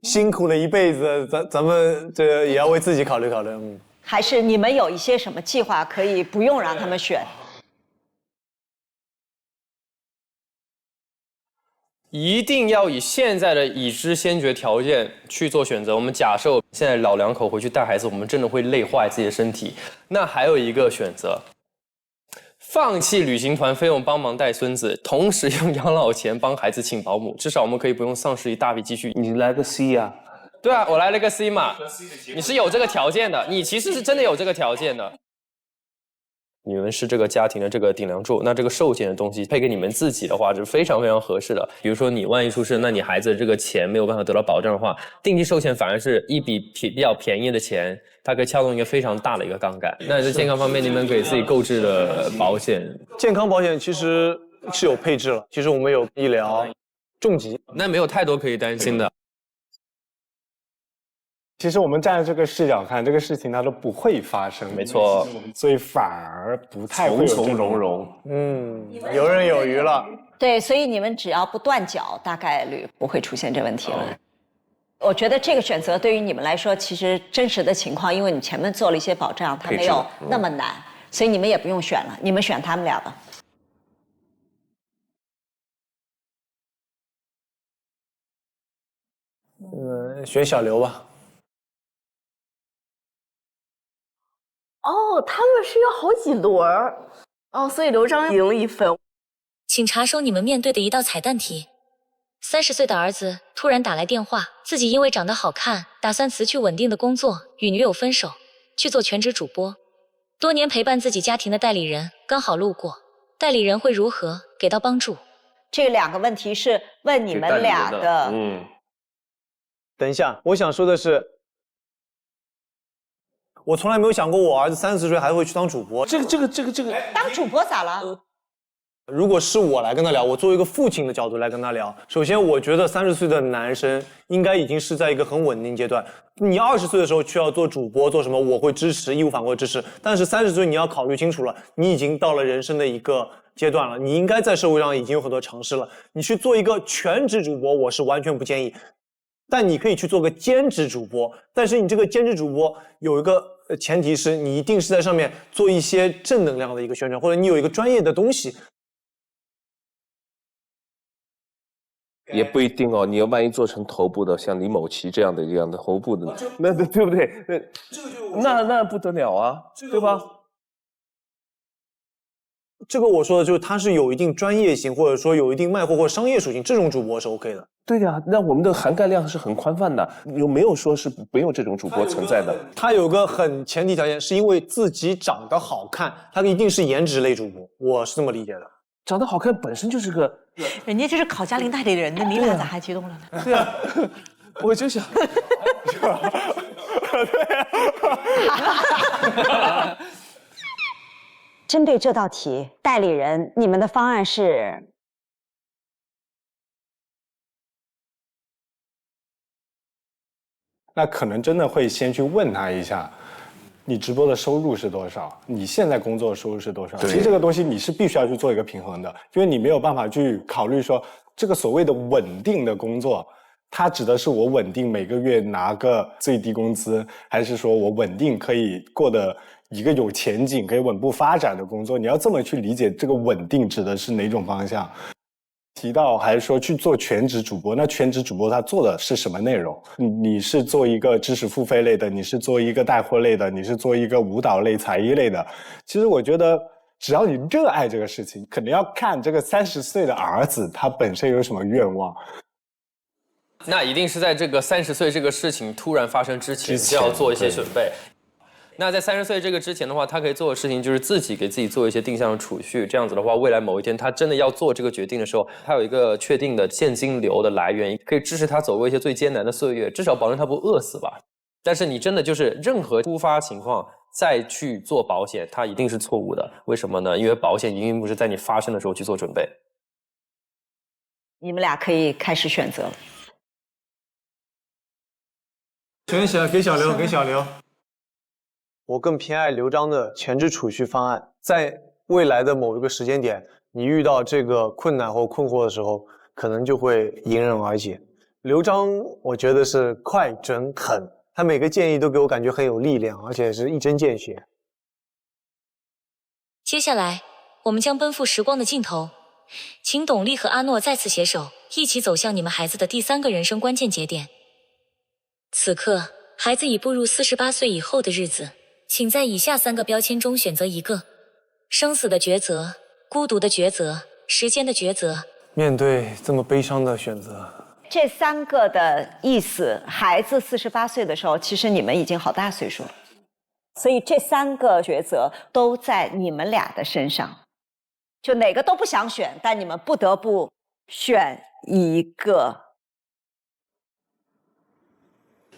E: 辛苦了一辈子，咱们这个也要为自己考虑考虑。
C: 还是你们有一些什么计划可以不用让他们选？
K: 一定要以现在的已知先决条件去做选择。我们假设现在老2口回去带孩子，我们真的会累坏自己的身体。那还有一个选择，放弃旅行团费用帮忙带孙子，同时用养老钱帮孩子请保姆，至少我们可以不用丧失一大笔积蓄。
F: 你来个 C 啊？
K: 对啊，我来了个 C 嘛。你是有这个条件的，你其实是真的有这个条件的。你们是这个家庭的这个顶梁柱，那这个寿险的东西配给你们自己的话是非常非常合适的。比如说你万一出事，那你孩子的这个钱没有办法得到保障的话，定期寿险反而是一笔比较便宜的钱，它可以撬动一个非常大的一个杠杆。那在健康方面，你们给自己购置的保险，
E: 健康保险其实是有配置了，其实我们有医疗、重疾，
K: 那没有太多可以担心的。
I: 其实我们站在这个视角看，这个事情它都不会发生，
K: 没错，
I: 所以反而不太会有
F: 从容容。
E: 游刃有余了。
C: 对，所以你们只要不断缴，大概率不会出现这问题了。我觉得这个选择对于你们来说，其实真实的情况，因为你前面做了一些保障，它没有那么难，所以你们也不用选了，你们选他们俩吧。
E: 选小刘吧。
B: 哦，他们是有好几轮哦，所以刘璋赢1分。
N: 请查收你们面对的一道彩蛋题。30岁的儿子突然打来电话，自己因为长得好看，打算辞去稳定的工作，与女友分手，去做全职主播。多年陪伴自己家庭的代理人刚好路过，代理人会如何给到帮助？
C: 这2个问题是问你们俩的。
E: 等一下，我想说的是，我从来没有想过我儿子30岁还会去当主播。这个，
C: 当主播咋了？
E: 如果是我来跟他聊，我作为一个父亲的角度来跟他聊，首先我觉得30岁的男生应该已经是在一个很稳定阶段。你20岁的时候需要做主播做什么，我会支持，义无反顾的支持。但是30岁你要考虑清楚了，你已经到了人生的一个阶段了，你应该在社会上已经有很多尝试了。你去做一个全职主播，我是完全不建议。但你可以去做个兼职主播，但是你这个兼职主播有一个前提是你一定是在上面做一些正能量的一个宣传，或者你有一个专业的东西。
F: 也不一定哦，你要万一做成头部的，像李某奇这样的头部的，那对不对？那不得了啊，对吧？
E: 这个我说的就是它是有一定专业性，或者说有一定卖货或商业属性，这种主播是 OK 的。
F: 对呀，那我们的涵盖量是很宽泛的，有没有说是没有这种主播存在的？
E: 他有个很前提条件，是因为自己长得好看，他一定是颜值类主播，我是这么理解的。
F: 长得好看本身就是个，
D: 人家这是考家庭代理人的，你俩咋还激动了呢？
F: 对啊，我就想，对
M: 啊。针对这道题，代理人，你们的方案是？
I: 那可能真的会先去问他一下，你直播的收入是多少？你现在工作的收入是多少？其实这个东西你是必须要去做一个平衡的，因为你没有办法去考虑说这个所谓的稳定的工作，它指的是我稳定每个月拿个最低工资，还是说我稳定可以过得一个有前景、可以稳步发展的工作？你要这么去理解这个稳定指的是哪种方向？提到还是说去做全职主播，那全职主播他做的是什么内容？你是做一个知识付费类的，你是做一个带货类的，你是做一个舞蹈类、才艺类的？其实我觉得，只要你热爱这个事情，可能要看这个30岁的儿子他本身有什么愿望。
K: 那一定是在这个30岁这个事情突然发生之前就要做一些准备。那在30岁这个之前的话，他可以做的事情就是自己给自己做一些定向的储蓄，这样子的话，未来某一天他真的要做这个决定的时候，他有一个确定的现金流的来源，可以支持他走过一些最艰难的岁月，至少保证他不饿死吧。但是你真的就是任何突发情况再去做保险，它一定是错误的。为什么呢？因为保险一定不是在你发生的时候去做准备。
C: 你们俩可以开始选择了。
E: 选起来，给小刘，给小刘。我更偏爱刘璋的前置储蓄方案，在未来的某一个时间点，你遇到这个困难或困惑的时候，可能就会迎刃而解。刘璋，我觉得是快、准、狠，他每个建议都给我感觉很有力量，而且是一针见血。
N: 接下来，我们将奔赴时光的尽头，请董丽和阿诺再次携手，一起走向你们孩子的第3个人生关键节点。此刻，孩子已步入48岁以后的日子，请在以下3个标签中选择一个：生死的抉择、孤独的抉择、时间的抉择。
E: 面对这么悲伤的选择，
C: 这3个的意思，孩子48岁的时候，其实你们已经好大岁数了，所以这3个抉择都在你们俩的身上，就哪个都不想选，但你们不得不选一个。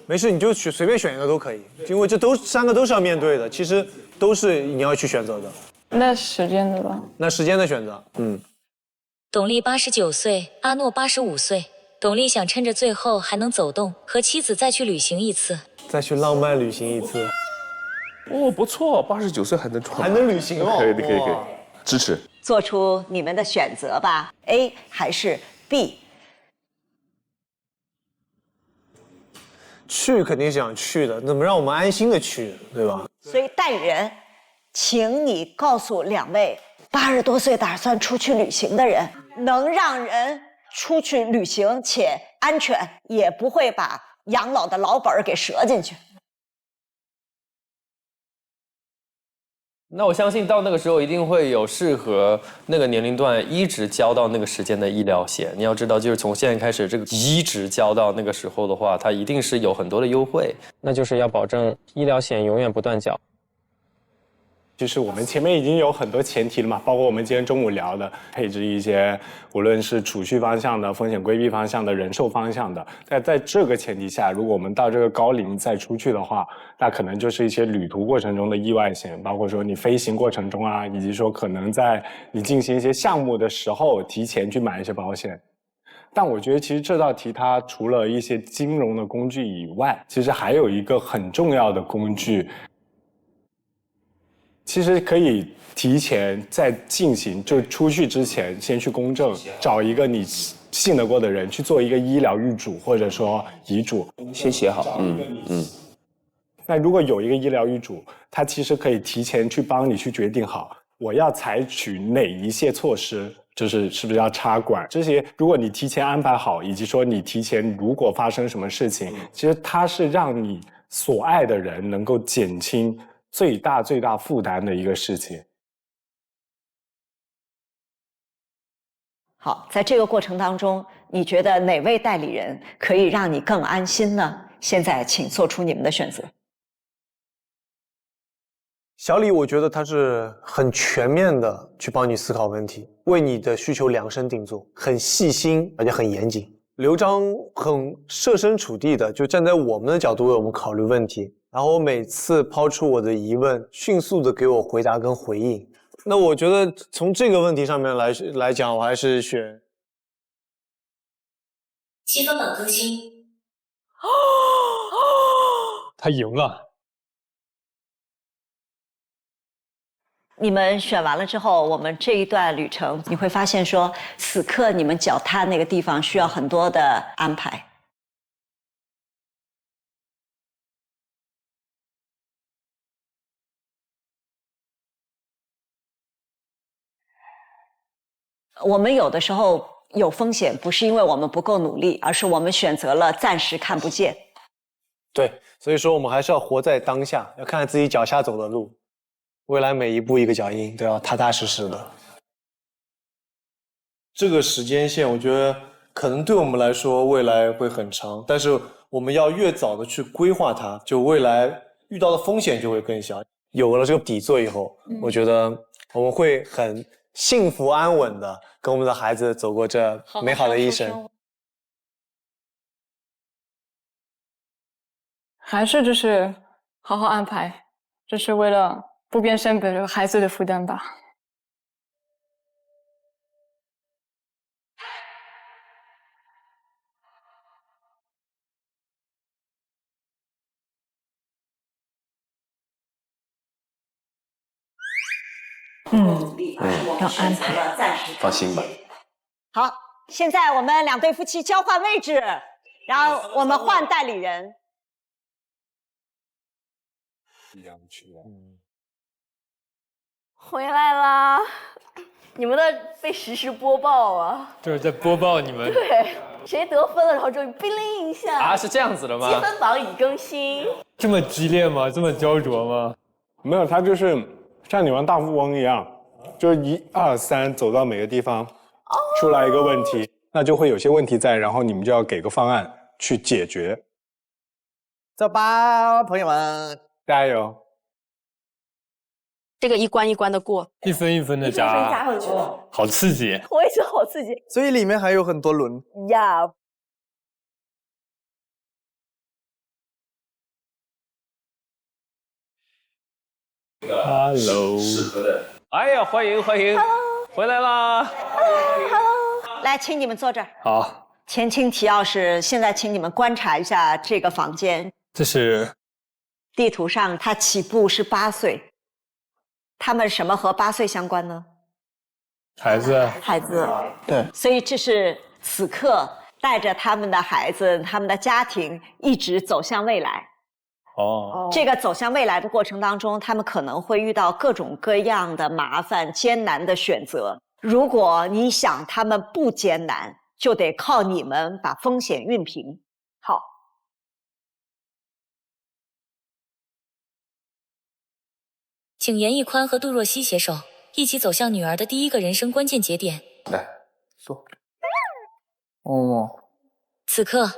E: 没事，你就随便选一个都可以，因为这3个都是要面对的，其实都是你要去选择的。
H: 那时间的吧？
E: 那时间的选择，
N: 董丽89岁，阿诺85岁。董丽想趁着最后还能走动，和妻子再去旅行一次，
E: 再去浪漫旅行一次。
F: 哦，不错，89岁还能创，
E: 还能旅行哦，
F: 可以，支持。
C: 做出你们的选择吧 ，A 还是 B？
E: 去肯定是想去的，怎么让我们安心的去，对吧？
C: 所以代理人，请你告诉2位80多岁打算出去旅行的人，能让人出去旅行且安全，也不会把养老的老本给折进去。
K: 那我相信到那个时候一定会有适合那个年龄段一直交到那个时间的医疗险。你要知道，就是从现在开始，这个一直交到那个时候的话，它一定是有很多的优惠。那就是要保证医疗险永远不断缴。
I: 就是我们前面已经有很多前提了嘛，包括我们今天中午聊的配置一些，无论是储蓄方向的、风险规避方向的、人寿方向的。在这个前提下，如果我们到这个高龄再出去的话，那可能就是一些旅途过程中的意外险，包括说你飞行过程中啊，以及说可能在你进行一些项目的时候提前去买一些保险。但我觉得其实这道题它除了一些金融的工具以外，其实还有一个很重要的工具，其实可以提前在进行，就出去之前先去公证，找一个你信得过的人去做一个医疗预嘱或者说遗嘱，
F: 先写好。
I: 那如果有一个医疗预嘱，它其实可以提前去帮你去决定好，我要采取哪一些措施，就是是不是要插管这些。如果你提前安排好，以及说你提前如果发生什么事情，其实它是让你所爱的人能够减轻最大负担的一个事情。
C: 好，在这个过程当中，你觉得哪位代理人可以让你更安心呢？现在请做出你们的选择。
E: 小李，我觉得他是很全面的去帮你思考问题，为你的需求量身定做，很细心而且很严谨。刘璋很设身处地的就站在我们的角度为我们考虑问题，然后每次抛出我的疑问，迅速的给我回答跟回应。那我觉得从这个问题上面来讲，我还是选
N: 积分榜更新。
L: 他赢了。
C: 你们选完了之后，我们这一段旅程，你会发现说，此刻你们脚踏那个地方需要很多的安排。我们有的时候有风险，不是因为我们不够努力，而是我们选择了暂时看不见。
E: 对，所以说我们还是要活在当下，要看看自己脚下走的路，未来每一步一个脚印都要踏踏实实的。这个时间线，我觉得可能对我们来说未来会很长，但是我们要越早的去规划它，就未来遇到的风险就会更小。有了这个底座以后，我觉得我们会很幸福安稳的跟我们的孩子走过这美好的一生。
H: 还是就是好好安排，这是为了不变成这个孩子的负担吧。
D: 要安排，
F: 放心吧。
M: 好，现在我们2对夫妻交换位置，然后我们换代理人。
B: 回来啦！你们的被实时播报啊，
L: 就是在播报你们。
B: 对，谁得分了，然后就哔铃一下
G: 啊，是这样子的吗？
B: 积分榜已更新。
L: 这么激烈吗？这么焦灼吗？
I: 没有，他就是像你玩大富翁一样，就1、2、3走到每个地方，出来一个问题，那就会有些问题在，然后你们就要给个方案去解决。
J: 走吧，朋友们，
I: 加油！
O: 这个一关一关的过，
L: 一分一分的加，
B: 加回去，
L: 好刺激！
B: 我也觉得好刺激。
J: 所以里面还有很多轮
B: 呀。
L: Hello，
G: 哎呀，欢迎欢迎，回来啦！
B: Hello，
M: 来，请你们坐这儿。
L: 好，
M: 前情提要是，现在请你们观察一下这个房间。
L: 这是
M: 地图上，它起步是8岁，他们什么和8岁相关呢？
L: 孩子，
B: 孩子，
J: 对，
M: 所以这是此刻带着他们的孩子、他们的家庭一直走向未来。
L: 哦，
M: 这个走向未来的过程当中，他们可能会遇到各种各样的麻烦、艰难的选择。如果你想他们不艰难，就得靠你们把风险熨平。好，
N: 请严屹宽和杜若溪携手，一起走向女儿的第一个人生关键节点。
F: 来，坐。
J: 哦，
N: 此刻，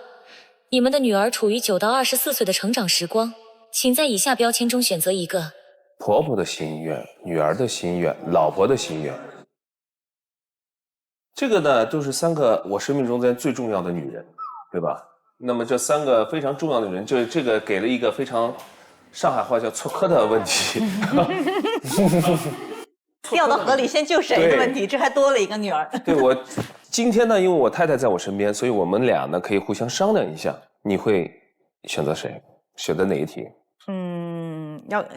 N: 你们的女儿处于9到24岁的成长时光，请在以下标签中选择一个。
F: 婆婆的心愿、女儿的心愿、老婆的心愿。这个呢，就是3个我生命中间最重要的女人，对吧？那么这3个非常重要的人，就这个给了一个非常上海话叫错磕的问题。
D: 掉到河里先救谁的问题，这还多了一个女儿。
F: 对，我今天呢，因为我太太在我身边，所以我们俩呢可以互相商量一下，你会选择谁？选择哪一题？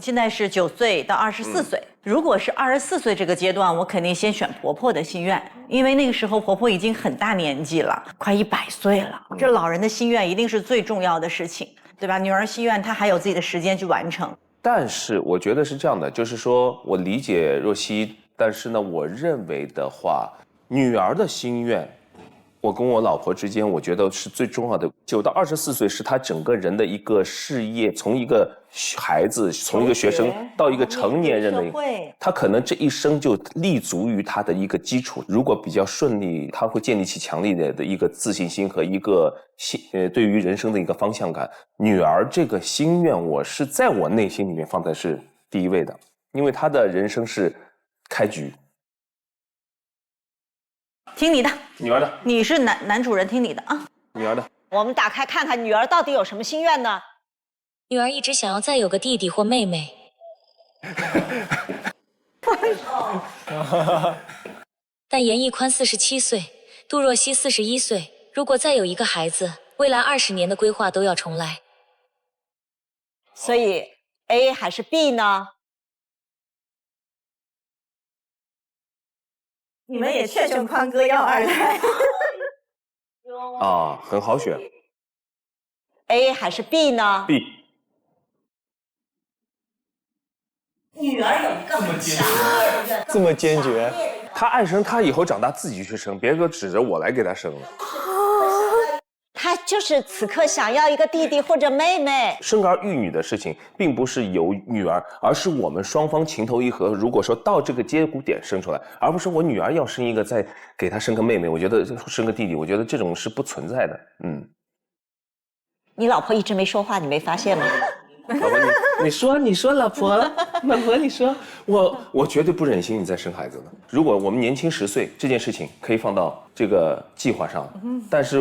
D: 现在是9岁到24岁。如果是24岁这个阶段，我肯定先选婆婆的心愿，因为那个时候婆婆已经很大年纪了，快100岁了。这老人的心愿一定是最重要的事情，对吧？女儿心愿她还有自己的时间去完成。
F: 但是我觉得是这样的，就是说我理解若曦，但是呢，我认为的话，女儿的心愿，我跟我老婆之间，我觉得是最重要的。9到24岁是她整个人的一个事业，从一个孩子，从一个学生到一个成年人的一个，她可能这一生就立足于她的一个基础。如果比较顺利，她会建立起强烈的一个自信心和一个对于人生的一个方向感。女儿这个心愿，我是在我内心里面放在是第1位的，因为她的人生是开局。
D: 听你的，
F: 女儿的，
D: 你是男主人，听你的啊。
F: 女儿的，
M: 我们打开看看女儿到底有什么心愿呢？
N: 女儿一直想要再有个弟弟或妹妹。但严屹宽47岁，杜若溪41岁，如果再有一个孩子，未来20年的规划都要重来。
M: 所以 A 还是 B 呢？
B: 你们也劝劝宽哥要2胎。
F: 啊，很好选。
M: A 还是 B 呢
F: ？B。
B: 女儿有一个很强烈的愿，
E: 这么坚决。
F: 她爱生，她以后长大自己去生，别说指着我来给她生了。
M: 她就是此刻想要一个弟弟或者妹妹。
F: 生儿育女的事情，并不是由女儿，而是我们双方情投意合。如果说到这个节骨点生出来，而不是我女儿要生一个，再给她生个妹妹，我觉得生个弟弟，我觉得这种是不存在的。
M: 你老婆一直没说话，你没发现吗？
F: 老婆，你说，老婆，你说，我绝对不忍心你再生孩子了。如果我们年轻10岁，这件事情可以放到这个计划上，但是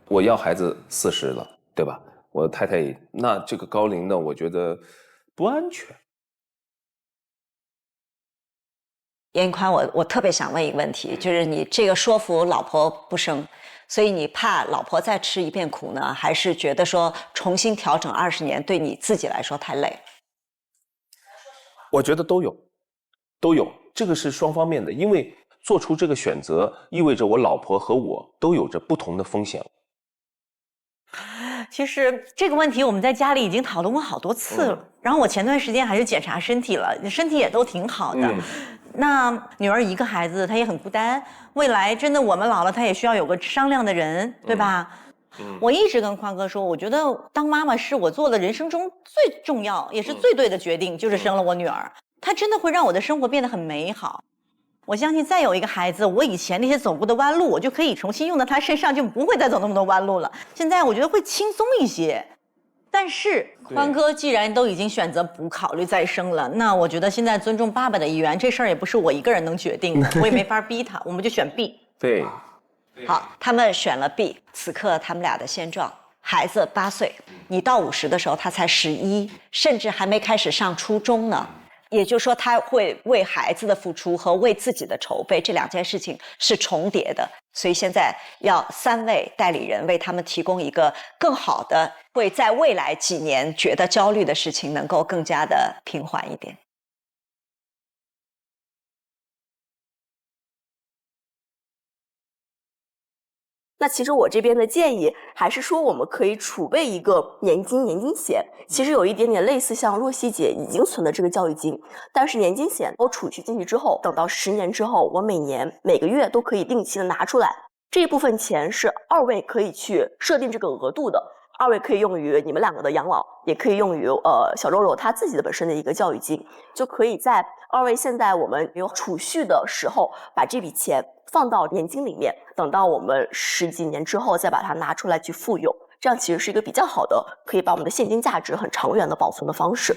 F: 我要孩子40了，对吧？我的太太也，那这个高龄呢，我觉得不安全。
M: 严宽，我特别想问一个问题，就是你这个说服老婆不生，所以你怕老婆再吃一遍苦呢，还是觉得说重新调整20年对你自己来说太累了？
F: 我觉得都有，这个是双方面的，因为做出这个选择意味着我老婆和我都有着不同的风险。
D: 其实这个问题我们在家里已经讨论过好多次了，然后我前段时间还是检查身体了，身体也都挺好的。那女儿一个孩子，她也很孤单，未来真的我们老了，她也需要有个商量的人，对吧？我一直跟宽哥说，我觉得当妈妈是我做的人生中最重要也是最对的决定，就是生了我女儿，她真的会让我的生活变得很美好。我相信再有一个孩子，我以前那些走过的弯路，我就可以重新用到他身上，就不会再走那么多弯路了。现在我觉得会轻松一些。但是宽哥既然都已经选择不考虑再生了，那我觉得现在尊重爸爸的意愿，这事儿也不是我一个人能决定的，我也没法逼他，我们就选 B。
F: 对，
M: 好，他们选了 B， 此刻他们俩的现状，孩子8岁，你到50的时候他才11，甚至还没开始上初中呢。也就是说，他会为孩子的付出和为自己的筹备这2件事情是重叠的，所以现在要3位代理人为他们提供一个更好的，会在未来几年觉得焦虑的事情能够更加的平缓一点。
O: 那其实我这边的建议还是说，我们可以储备一个年金险，其实有一点点类似像若曦姐已经存的这个教育金，但是年金险我储蓄进去之后，等到10年之后，我每个月都可以定期的拿出来，这一部分钱是2位可以去设定这个额度的，2位可以用于你们2个的养老，也可以用于小肉肉他自己的本身的一个教育金，就可以在2位现在我们有储蓄的时候，把这笔钱放到年金里面，等到我们10几年之后再把它拿出来去复用，这样其实是一个比较好的，可以把我们的现金价值很长远的保存的方式。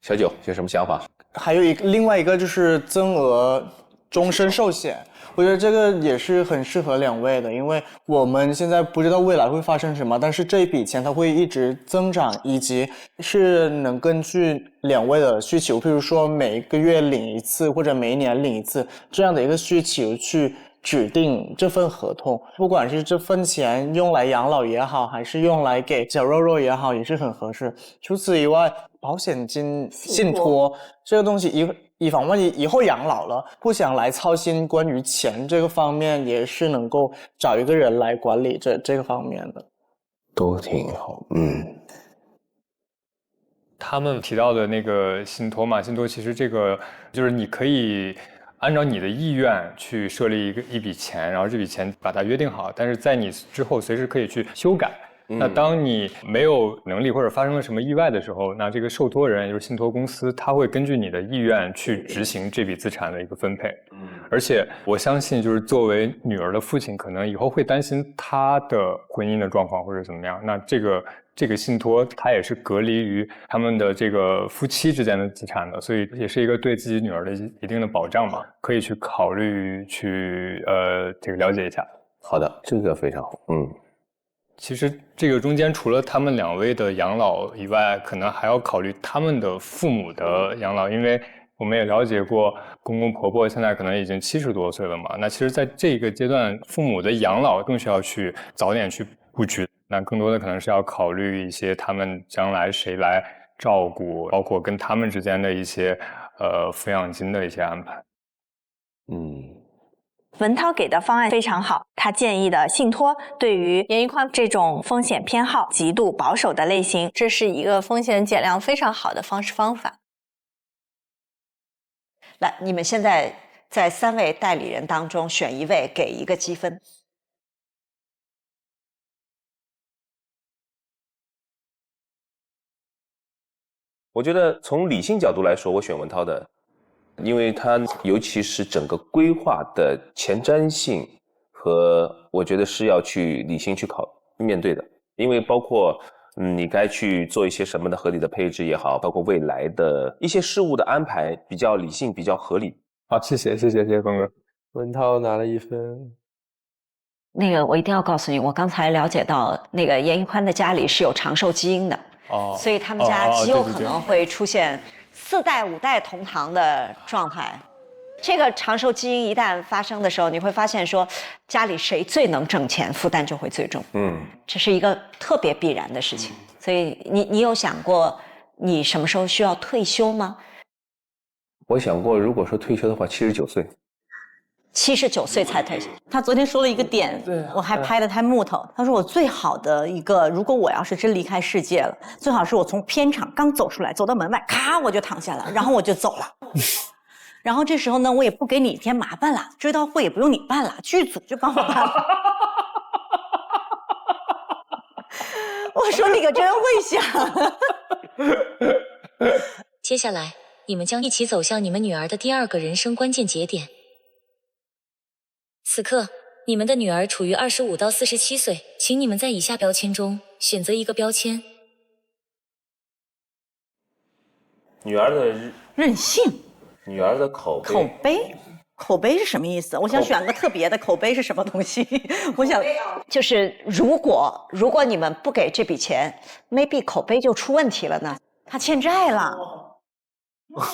F: 小九有什么想法？
J: 还有另外一个就是增额终身寿险，我觉得这个也是很适合2位的，因为我们现在不知道未来会发生什么，但是这一笔钱它会一直增长，以及是能根据2位的需求，譬如说每个月领一次或者每一年领一次这样的一个需求去指定这份合同，不管是这份钱用来养老也好，还是用来给小肉肉也好，也是很合适。除此以外，保险金信托这个东西以防万一以后养老了，不想来操心关于钱这个方面，也是能够找一个人来管理这个方面的，
F: 都挺好。
L: 他们提到的那个信托嘛，信托其实这个就是你可以按照你的意愿去设立一笔钱，然后这笔钱把它约定好，但是在你之后随时可以去修改。那当你没有能力或者发生了什么意外的时候，那这个受托人也就是信托公司，他会根据你的意愿去执行这笔资产的一个分配。而且我相信，就是作为女儿的父亲，可能以后会担心他的婚姻的状况或者怎么样。那这个信托，它也是隔离于他们的这个夫妻之间的资产的，所以也是一个对自己女儿的一定的保障嘛，可以去考虑去这个了解一下。
F: 好的，这个非常好。
L: 其实这个中间除了他们2位的养老以外，可能还要考虑他们的父母的养老，因为我们也了解过公公婆婆现在可能已经70多岁了嘛。那其实在这个阶段，父母的养老更需要去早点去布局。那更多的可能是要考虑一些他们将来谁来照顾，包括跟他们之间的一些抚养金的一些安排。
B: 文涛给的方案非常好，他建议的信托对于严一宽这种风险偏好极度保守的类型，这是一个风险减量非常好的方法。
M: 来，你们现在在3位代理人当中选1位，给1个积分。
F: 我觉得从理性角度来说，我选文涛的。因为它尤其是整个规划的前瞻性和我觉得是要去理性去面对的，因为包括你该去做一些什么的合理的配置也好，包括未来的一些事物的安排比较理性比较合理。
L: 好，谢谢峰哥。
P: 文涛拿了1分。
C: 那个我一定要告诉你，我刚才了解到那个严屹宽的家里是有长寿基因的，所以他们家极有可能会出现4代5代同堂的状态。这个长寿基因一旦发生的时候，你会发现说，家里谁最能挣钱，负担就会最重。这是一个特别必然的事情。所以你有想过你什么时候需要退休吗？
F: 我想过，如果说退休的话，79岁。
C: 79岁才退休。
D: 他昨天说了一个点，我还拍了他木头。他说我最好的一个，如果我要是真离开世界了，最好是我从片场刚走出来，走到门外，咔我就躺下了，然后我就走了。然后这时候呢，我也不给你添麻烦了，追悼会也不用你办了，剧组就帮我办了。我说你可真会想。
N: 接下来，你们将一起走向你们女儿的第2个人生关键节点。此刻，你们的女儿处于25到47岁，请你们在以下标签中选择一个标签。
F: 女儿的
D: 任性。
F: 女儿的口碑。
D: 口碑。口碑是什么意思？我想选个特别的。口碑是什么东西？我想
C: 就是如果你们不给这笔钱 ，maybe 口碑就出问题了呢。
D: 他欠债了。
F: 哇！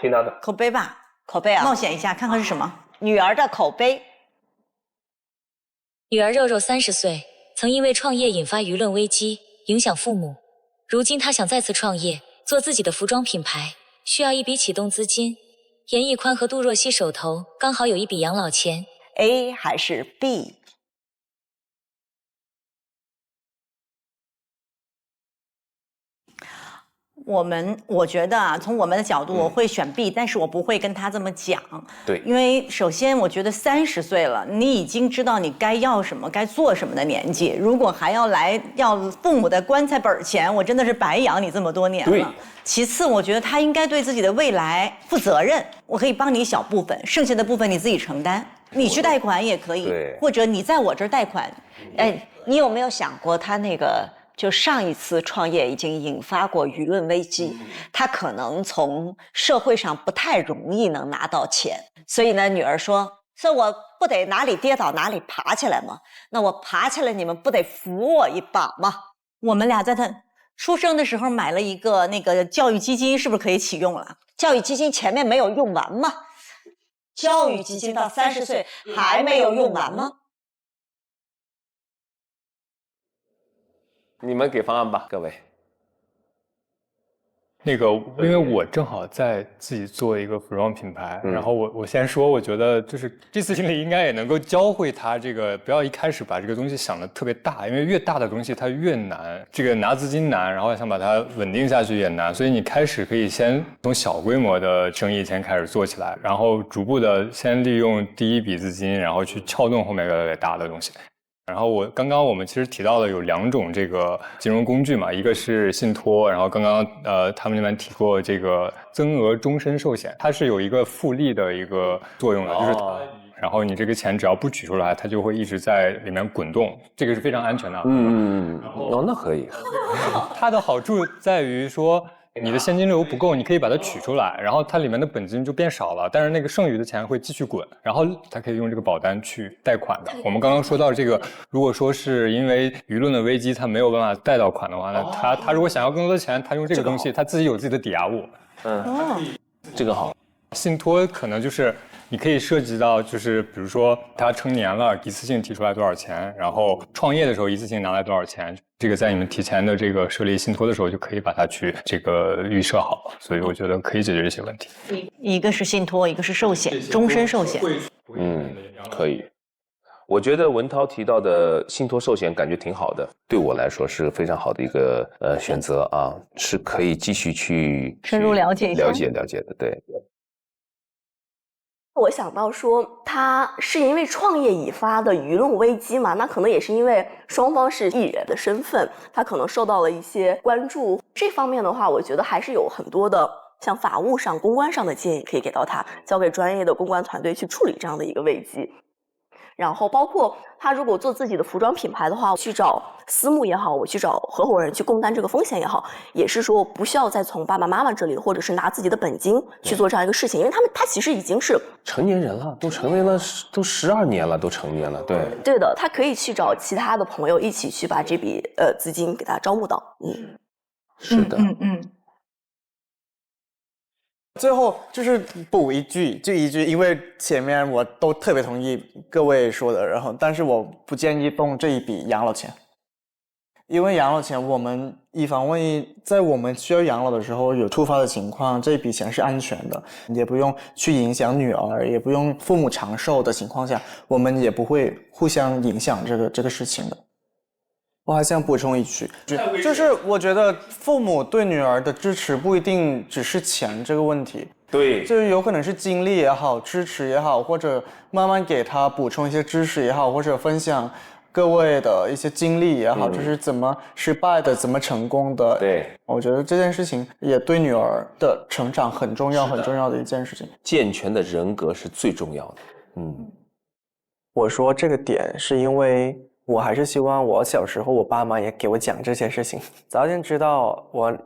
F: 听他的
D: 口碑吧，
C: 口碑啊，
D: 冒险一下，看看是什么。
C: 女儿的口碑。
N: 女儿肉肉30岁，曾因为创业引发舆论危机，影响父母。如今她想再次创业，做自己的服装品牌，需要一笔启动资金。严屹宽和杜若溪手头刚好有一笔养老钱。
C: A 还是 B？
D: 我觉得啊，从我们的角度，我会选 B，但是我不会跟他这么讲。
F: 对，
D: 因为首先我觉得30岁了，你已经知道你该要什么、该做什么的年纪，如果还要来要父母的棺材本钱，我真的是白养你这么多年了。对。其次，我觉得他应该对自己的未来负责任。我可以帮你一小部分，剩下的部分你自己承担。你去贷款也可以，或者你在我这儿贷款。
C: 哎，你有没有想过他那个？就上一次创业已经引发过舆论危机，他可能从社会上不太容易能拿到钱，所以呢，女儿说：“所以我不得哪里跌倒哪里爬起来吗？那我爬起来，你们不得扶我一把吗？”
D: 我们俩在他出生的时候买了一个那个教育基金，是不是可以启用了？
C: 教育基金前面没有用完吗？教育基金到30岁还没有用完吗？
F: 你们给方案吧，各位。
L: 那个，因为我正好在自己做一个服装品牌，然后我先说，我觉得就是这次经历应该也能够教会他这个，不要一开始把这个东西想得特别大，因为越大的东西它越难，这个拿资金难，然后想把它稳定下去也难，所以你开始可以先从小规模的生意先开始做起来，然后逐步的先利用第一笔资金，然后去撬动后面越来越大的东西。然后我们其实提到了有2种这个金融工具嘛，一个是信托，然后刚刚他们那边提过这个增额终身寿险，它是有一个复利的一个作用的，就是然后你这个钱只要不取出来，它就会一直在里面滚动，这个是非常安全的。
F: 那可以。
L: 它的好处在于说，你的现金流不够，你可以把它取出来，然后它里面的本金就变少了，但是那个剩余的钱会继续滚，然后它可以用这个保单去贷款的。我们刚刚说到这个，如果说是因为舆论的危机，他没有办法贷到款的话呢，他如果想要更多的钱，他用这个东西，他自己有自己的抵押物。
F: 这个好。
L: 信托可能就是你可以涉及到，就是比如说他成年了，一次性提出来多少钱，然后创业的时候一次性拿来多少钱，这个在你们提前的这个设立信托的时候就可以把它去这个预设好了，所以我觉得可以解决这些问题。
D: 一个是信托，一个是寿险，终身寿险。
F: 可以。我觉得文涛提到的信托寿险感觉挺好的，对我来说是非常好的一个选择啊，是可以继续去
D: 深入了解一下，
F: 了解的，对。
O: 我想到说，他是因为创业引发的舆论危机嘛，那可能也是因为双方是艺人的身份，他可能受到了一些关注。这方面的话，我觉得还是有很多的像法务上、公关上的建议可以给到他，交给专业的公关团队去处理这样的一个危机。然后包括他如果做自己的服装品牌的话，去找私募也好，我去找合伙人去共担这个风险也好，也是说不需要再从爸爸妈妈这里，或者是拿自己的本金去做这样一个事情，因为他其实已经是
F: 成年人了，都成年了，都12年了，都成年了，对。
O: 对的，他可以去找其他的朋友一起去把这笔资金给他招募到。
F: 是的。
J: 最后就是补一句，因为前面我都特别同意各位说的，然后但是我不建议动这一笔养老钱，因为养老钱我们以防万一，在我们需要养老的时候有突发的情况，这笔钱是安全的，也不用去影响女儿，也不用父母长寿的情况下，我们也不会互相影响这个事情的。我还想补充一句，就是我觉得父母对女儿的支持不一定只是钱这个问题，
F: 对，
J: 就是有可能是精力也好，支持也好，或者慢慢给她补充一些知识也好，或者分享各位的一些经历也好，就是怎么失败的，怎么成功的。
F: 对，
J: 我觉得这件事情也对女儿的成长很重要，很重要的一件事情。
F: 健全的人格是最重要的。
P: 我说这个点是因为我还是希望我小时候我爸妈也给我讲这些事情，早点知道我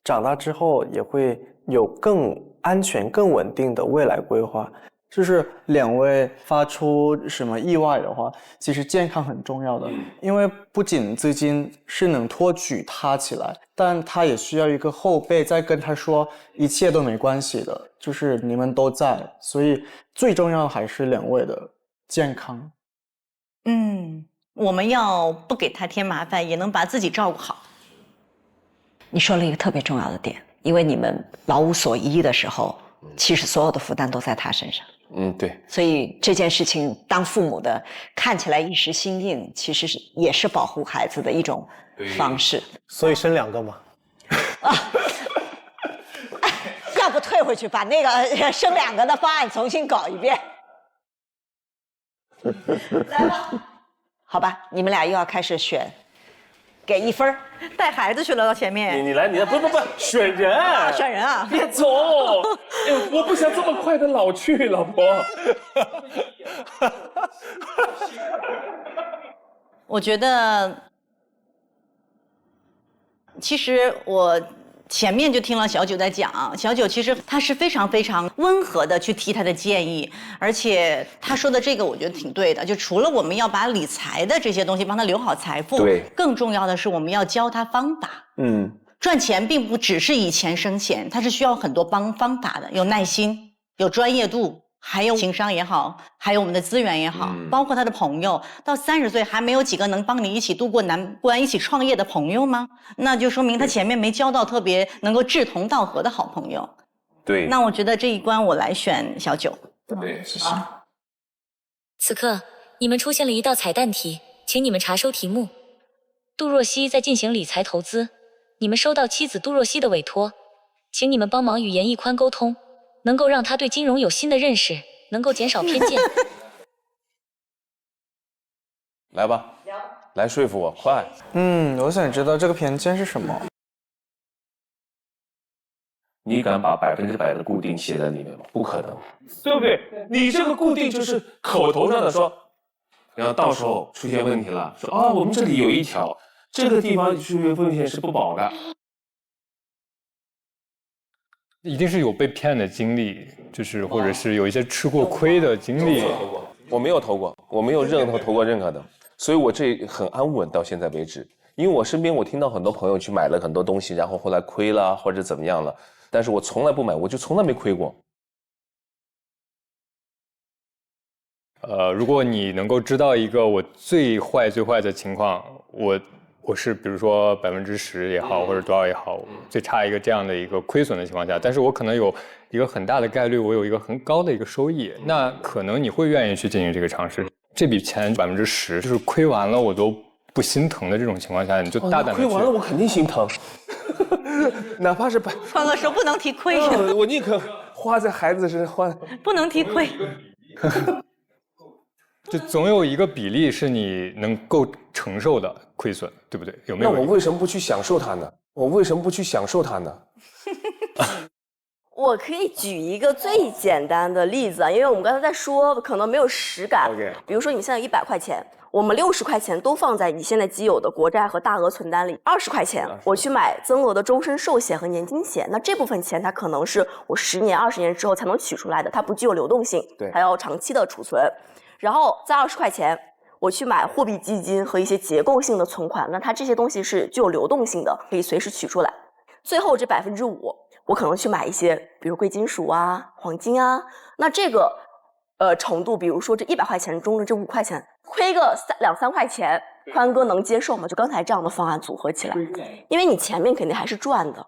P: 长大之后也会有更安全更稳定的未来规划。
J: 就是两位发出什么意外的话，其实健康很重要的，因为不仅资金是能托举他起来，但他也需要一个后辈在跟他说一切都没关系的，就是你们都在，所以最重要还是两位的健康。
D: 我们要不给他添麻烦，也能把自己照顾好。
C: 你说了一个特别重要的点，因为你们老无所依的时候，其实所有的负担都在他身上。
F: 对。
C: 所以这件事情，当父母的看起来一时心硬，其实也是保护孩子的一种方式。
E: 所以生2个嘛。
C: 要不退回去把那个生2个的方案重新搞一遍。来吧。好吧，你们俩又要开始选，给1分，
D: 带孩子去了到前面。
F: 你来，不，选人，
D: 选人啊！
F: 别走，我不想这么快的老去，老婆。
D: 我觉得，其实我前面就听了小九在讲，小九其实他是非常非常温和的去提他的建议，而且他说的这个我觉得挺对的，就除了我们要把理财的这些东西帮他留好财富，
F: 对，
D: 更重要的是我们要教他方法。赚钱并不只是以钱生钱，它是需要很多方法的，有耐心，有专业度，还有情商也好，还有我们的资源也好，包括他的朋友，到30岁还没有几个能帮你一起度过难关、一起创业的朋友吗？那就说明他前面没交到特别能够志同道合的好朋友。
F: 对。
D: 那我觉得这一关我来选小九。
F: 对，
D: 谢谢。
N: 此刻你们出现了一道彩蛋题，请你们查收题目。杜若溪在进行理财投资，你们收到妻子杜若溪的委托，请你们帮忙与严屹宽沟通，能够让他对金融有新的认识，能够减少偏见。
F: 来吧，来说服我，快。
J: 我想知道这个偏见是什么。
F: 你敢把100%的固定写在里面吗？不可能，对不对？你这个固定就是口头上的说，然后到时候出现问题了，说我们这里有一条，这个地方出现风险是不保的。
L: 一定是有被骗的经历，就是或者是有一些吃过亏的经历。
F: 我没有投过，我没有投过任何的，所以我这很安稳到现在为止。因为我身边我听到很多朋友去买了很多东西，然后后来亏了或者怎么样了，但是我从来不买，我就从来没亏过。
L: 如果你能够知道一个我最坏的情况，我是比如说10%也好，或者多少也好，最差一个这样的一个亏损的情况下，但是我可能有一个很大的概率，我有一个很高的一个收益，那可能你会愿意去进行这个尝试。这笔钱10%，就是亏完了我都不心疼的这种情况下，你就大胆的
F: 亏完了我肯定心疼，哪怕是
D: 宽哥说不能提亏，
F: 我宁可花在孩子身上花，
D: 不能提亏。
L: 就总有一个比例是你能够承受的亏损，对不对？有没有？
F: 那我为什么不去享受它呢？
O: 我可以举一个最简单的例子啊，因为我们刚才在说，可能没有实感。比如说你们现在有100块钱，我们60块钱都放在你现在既有的国债和大额存单里，20块钱我去买增额的终身寿险和年金险，那这部分钱它可能是我10年、20年之后才能取出来的，它不具有流动性，
F: 对，
O: 还要长期的储存。然后再20块钱，我去买货币基金和一些结构性的存款，那它这些东西是具有流动性的，可以随时取出来。最后这5%，我可能去买一些，比如贵金属啊、黄金啊，那这个程度，比如说这100块钱中的这5块钱，亏个2-3块钱，宽哥能接受吗？就刚才这样的方案组合起来，因为你前面肯定还是赚的。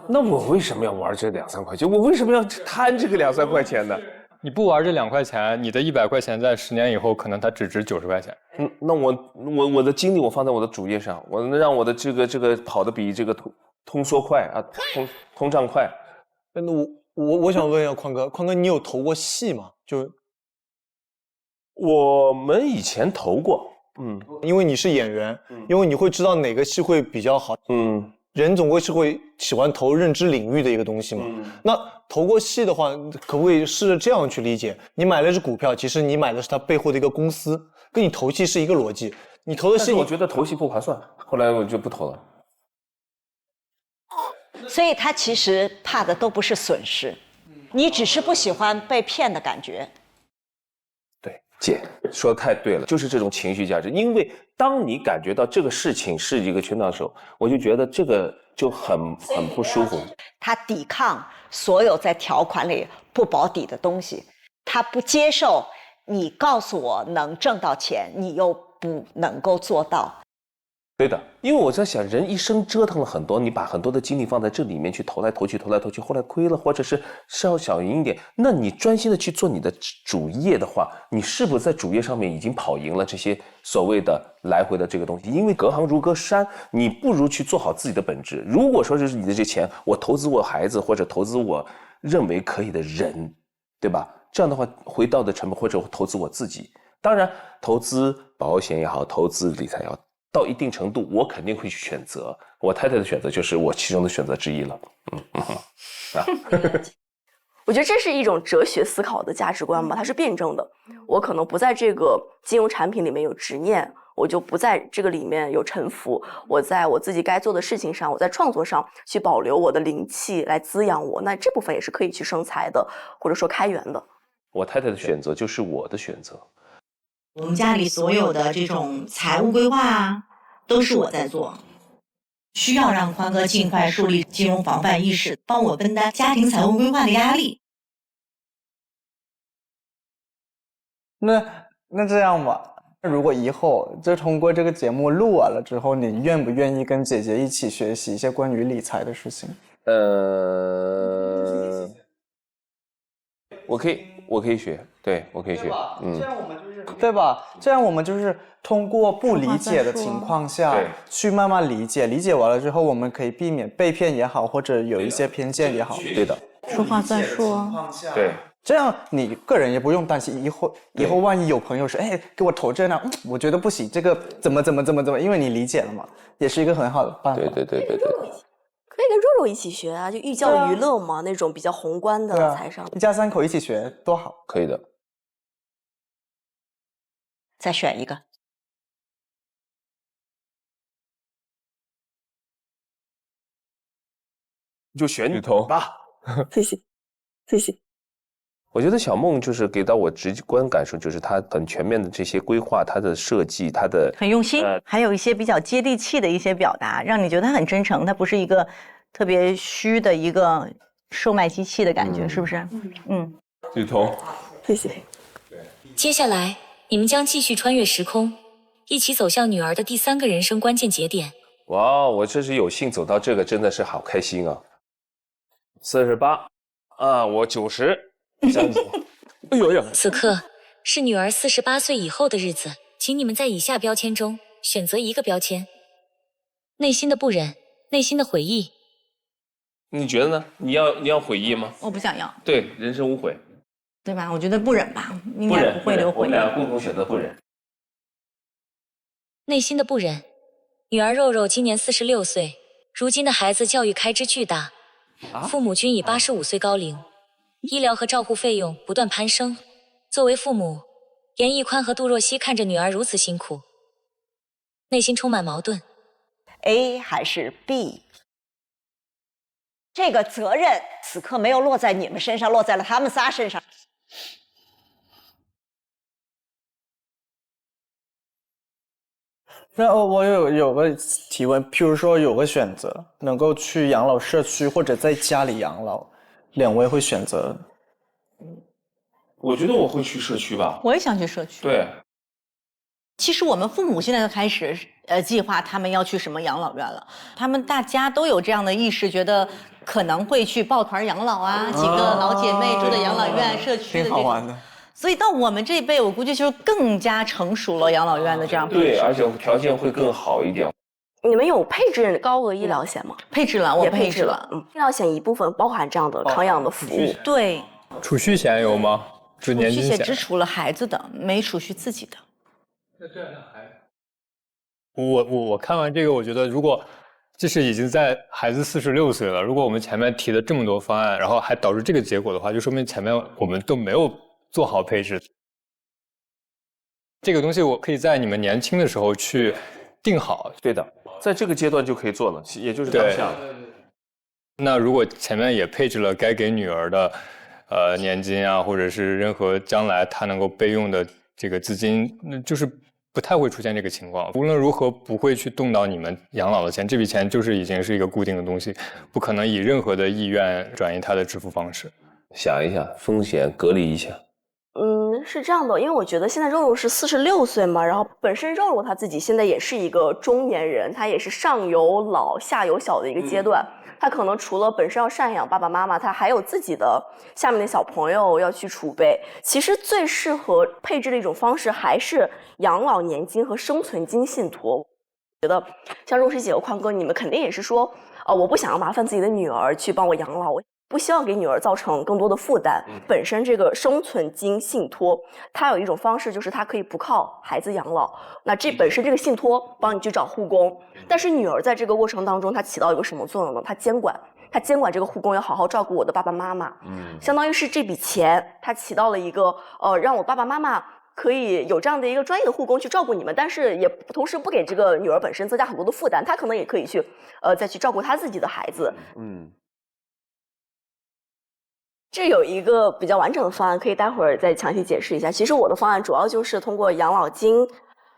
F: 那我为什么要玩这2-3块钱？我为什么要贪这个2-3块钱呢？
L: 你不玩这2块钱，你的100块钱在10年以后可能它只值90块钱。
F: 那我的精力我放在我的主业上，我能让我的这个跑得比这个通缩快啊，通胀快。
E: 那我想问一下宽哥，你有投过戏吗？就
F: 我们以前投过，
E: 因为你是演员，因为你会知道哪个戏会比较好，人总归是会喜欢投认知领域的一个东西嘛。那投过戏的话，可不可以试着这样去理解？你买了只股票，其实你买的是它背后的一个公司，跟你投戏是一个逻辑。你投的戏，
F: 我觉得投戏不划算，后来我就不投了。
C: 所以他其实怕的都不是损失，你只是不喜欢被骗的感觉。
F: 对，姐说的太对了，就是这种情绪价值。因为当你感觉到这个事情是一个权杖手，我就觉得这个就很不舒服。
C: 他抵抗所有在条款里不保底的东西，他不接受你告诉我能挣到钱，你又不能够做到。
F: 对的，因为我在想，人一生折腾了很多，你把很多的精力放在这里面去投来投去，后来亏了，或者是稍小赢一点，那你专心的去做你的主业的话，你是不是在主业上面已经跑赢了这些所谓的来回的这个东西？因为隔行如隔山，你不如去做好自己的本质。如果说是你的这钱，我投资我孩子，或者投资我认为可以的人，对吧？这样的话，回到的成本或者投资我自己，当然投资保险也好，投资理财也好。到一定程度，我肯定会去选择。我太太的选择就是我其中的选择之一了。
O: 我觉得这是一种哲学思考的价值观吧，它是辩证的。我可能不在这个金融产品里面有执念，我就不在这个里面有臣服。我在我自己该做的事情上，我在创作上去保留我的灵气来滋养我，那这部分也是可以去生财的，或者说开源的。
F: 我太太的选择就是我的选择。
D: 我们家里所有的这种财务规划啊，都是我在做，需要让宽哥尽快树立金融防范意识，帮我分担家庭财务规划的压力。
J: 那这样吧，如果以后就通过这个节目录完了之后，你愿不愿意跟姐姐一起学习一些关于理财的事情？
F: 我可以学，对，我可以学，
J: 这样我们就是对吧？这样我们就是通过不理解的情况下去慢慢理解，理解完了之后，我们可以避免被骗也好，或者有一些偏见也好。
F: 对的，
H: 说话算数啊。
F: 对，
J: 这样你个人也不用担心以后万一有朋友说，哎，给我投这样，我觉得不行，这个怎么，因为你理解了嘛，也是一个很好的办法。
F: 对。
O: 可以跟肉肉一起学啊，就寓教于乐嘛，那种比较宏观的财商。
J: 一家3口一起学多好。
F: 可以的。
C: 再选一个。
F: 就选女头
J: 吧。
O: 谢谢。
F: 我觉得小梦就是给到我直观感受，就是她很全面的这些规划，她的设计，她的
D: 很用心，还有一些比较接地气的一些表达，让你觉得她很真诚，她不是一个特别虚的一个售卖机器的感觉，是不是？
F: 女头，
O: 谢谢。
N: 接下来，你们将继续穿越时空，一起走向女儿的第3个人生关键节点。
F: 哇，我这是有幸走到这个，真的是好开心啊！48啊，我90。这样子，哎呦！
N: 此刻是女儿48岁以后的日子，请你们在以下标签中选择一个标签：内心的不忍，内心的悔意。
F: 你觉得呢？你要悔意吗？
D: 我不想要。
F: 对，人生无悔，
D: 对吧？我觉得不忍吧，应该不会留悔。
F: 我们俩共同选择不忍。
N: 内心的不忍，女儿肉肉今年46岁，如今的孩子教育开支巨大，父母均已85岁高龄，医疗和照护费用不断攀升。作为父母，严屹宽和杜若溪看着女儿如此辛苦，内心充满矛盾。
M: A 还是 B？ 这个责任此刻没有落在你们身上，落在了他们仨身上。
J: 那我有个提问，譬如说有个选择，能够去养老社区或者在家里养老，两位会选择？
F: 我觉得我会去社区吧。
D: 我也想去社区。
F: 对。
D: 其实我们父母现在就开始计划他们要去什么养老院了，他们大家都有这样的意识，觉得可能会去抱团养老啊，几个老姐妹住的养老院、社区的这
J: 挺好玩的。
D: 所以到我们这一辈，我估计就是更加成熟了养老院的这样配置。
F: 对，而且条件会更好一点。
O: 你们有配置高额医疗险吗？
D: 配置了，我
O: 配置了。医疗险一部分包含这样的康养的服务。
D: 对。
L: 储蓄险有吗？就年金险。
D: 储蓄险只储了孩子的，没储蓄自己的。
L: 那这样还。我看完这个，我觉得如果即使已经在孩子46岁了，如果我们前面提了这么多方案，然后还导致这个结果的话，就说明前面我们都没有做好配置。这个东西我可以在你们年轻的时候去定好。
F: 对的，在这个阶段就可以做了，也就是当下。
L: 那如果前面也配置了该给女儿的年金啊，或者是任何将来她能够备用的这个资金，那就是不太会出现这个情况。无论如何不会去动到你们养老的钱，这笔钱就是已经是一个固定的东西，不可能以任何的意愿转移它的支付方式。
F: 想一下，风险隔离一下。
O: 是这样的，因为我觉得现在肉肉是46岁嘛，然后本身肉肉他自己现在也是一个中年人，他也是上有老下有小的一个阶段。他可能除了本身要赡养爸爸妈妈，他还有自己的下面的小朋友要去储备。其实最适合配置的一种方式还是养老年金和生存金信托。我觉得像若曦姐和宽哥，你们肯定也是说，我不想要麻烦自己的女儿去帮我养老，我不希望给女儿造成更多的负担。本身这个生存金信托，它有一种方式，就是它可以不靠孩子养老。那这本身这个信托帮你去找护工，但是女儿在这个过程当中，她起到一个什么作用呢？她监管这个护工要好好照顾我的爸爸妈妈。相当于是这笔钱，它起到了一个让我爸爸妈妈可以有这样的一个专业的护工去照顾你们，但是也同时不给这个女儿本身增加很多的负担，她可能也可以去再去照顾她自己的孩子。这有一个比较完整的方案，可以待会儿再详细解释一下。其实我的方案主要就是通过养老金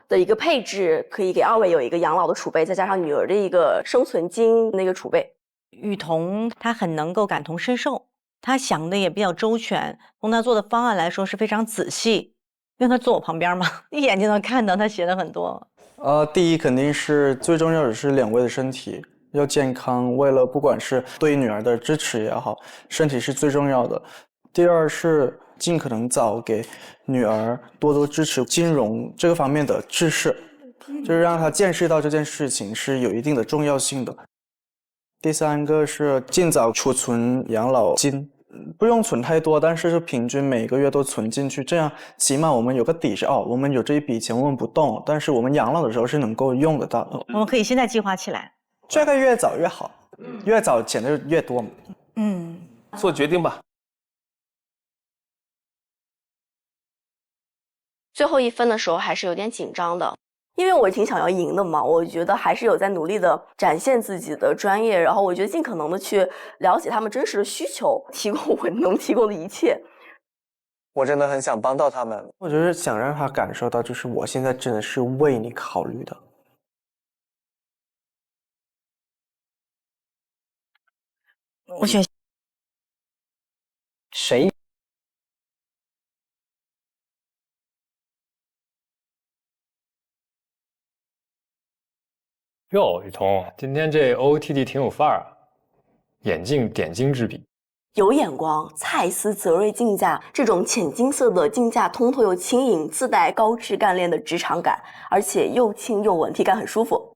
O: 的一个配置，可以给二位有一个养老的储备，再加上女儿的一个生存金那个储备。
D: 雨桐她很能够感同身受，她想的也比较周全，从她做的方案来说是非常仔细，因为她坐我旁边嘛，一眼就能看到她写的很多。
J: 第一肯定是最重要的是两位的身体要健康，为了不管是对女儿的支持也好，身体是最重要的。第二是尽可能早给女儿多支持金融这个方面的知识，就是让她见识到这件事情是有一定的重要性的。第三个是尽早储存养老金，不用存太多，但是平均每个月都存进去，这样起码我们有个底是我们有这一笔钱我们不动，但是我们养老的时候是能够用得到的。
D: 我们可以现在计划起来。
J: 这个越早越好，越早钱就越多。
F: 做决定吧。
O: 最后一分的时候还是有点紧张的，因为我挺想要赢的嘛，我觉得还是有在努力的展现自己的专业，然后我觉得尽可能的去了解他们真实的需求，提供我能提供的一切。
P: 我真的很想帮到他们，我就是想让他感受到，就是我现在真的是为你考虑的。
D: 我选
P: 谁？
L: 哟，雨桐，今天这 OOTD 挺有范儿啊，眼镜点睛之笔，
O: 有眼光。蔡司泽瑞镜架这种浅金色的镜架，通透又轻盈，自带高质干练的职场感，而且又轻又稳，体感很舒服。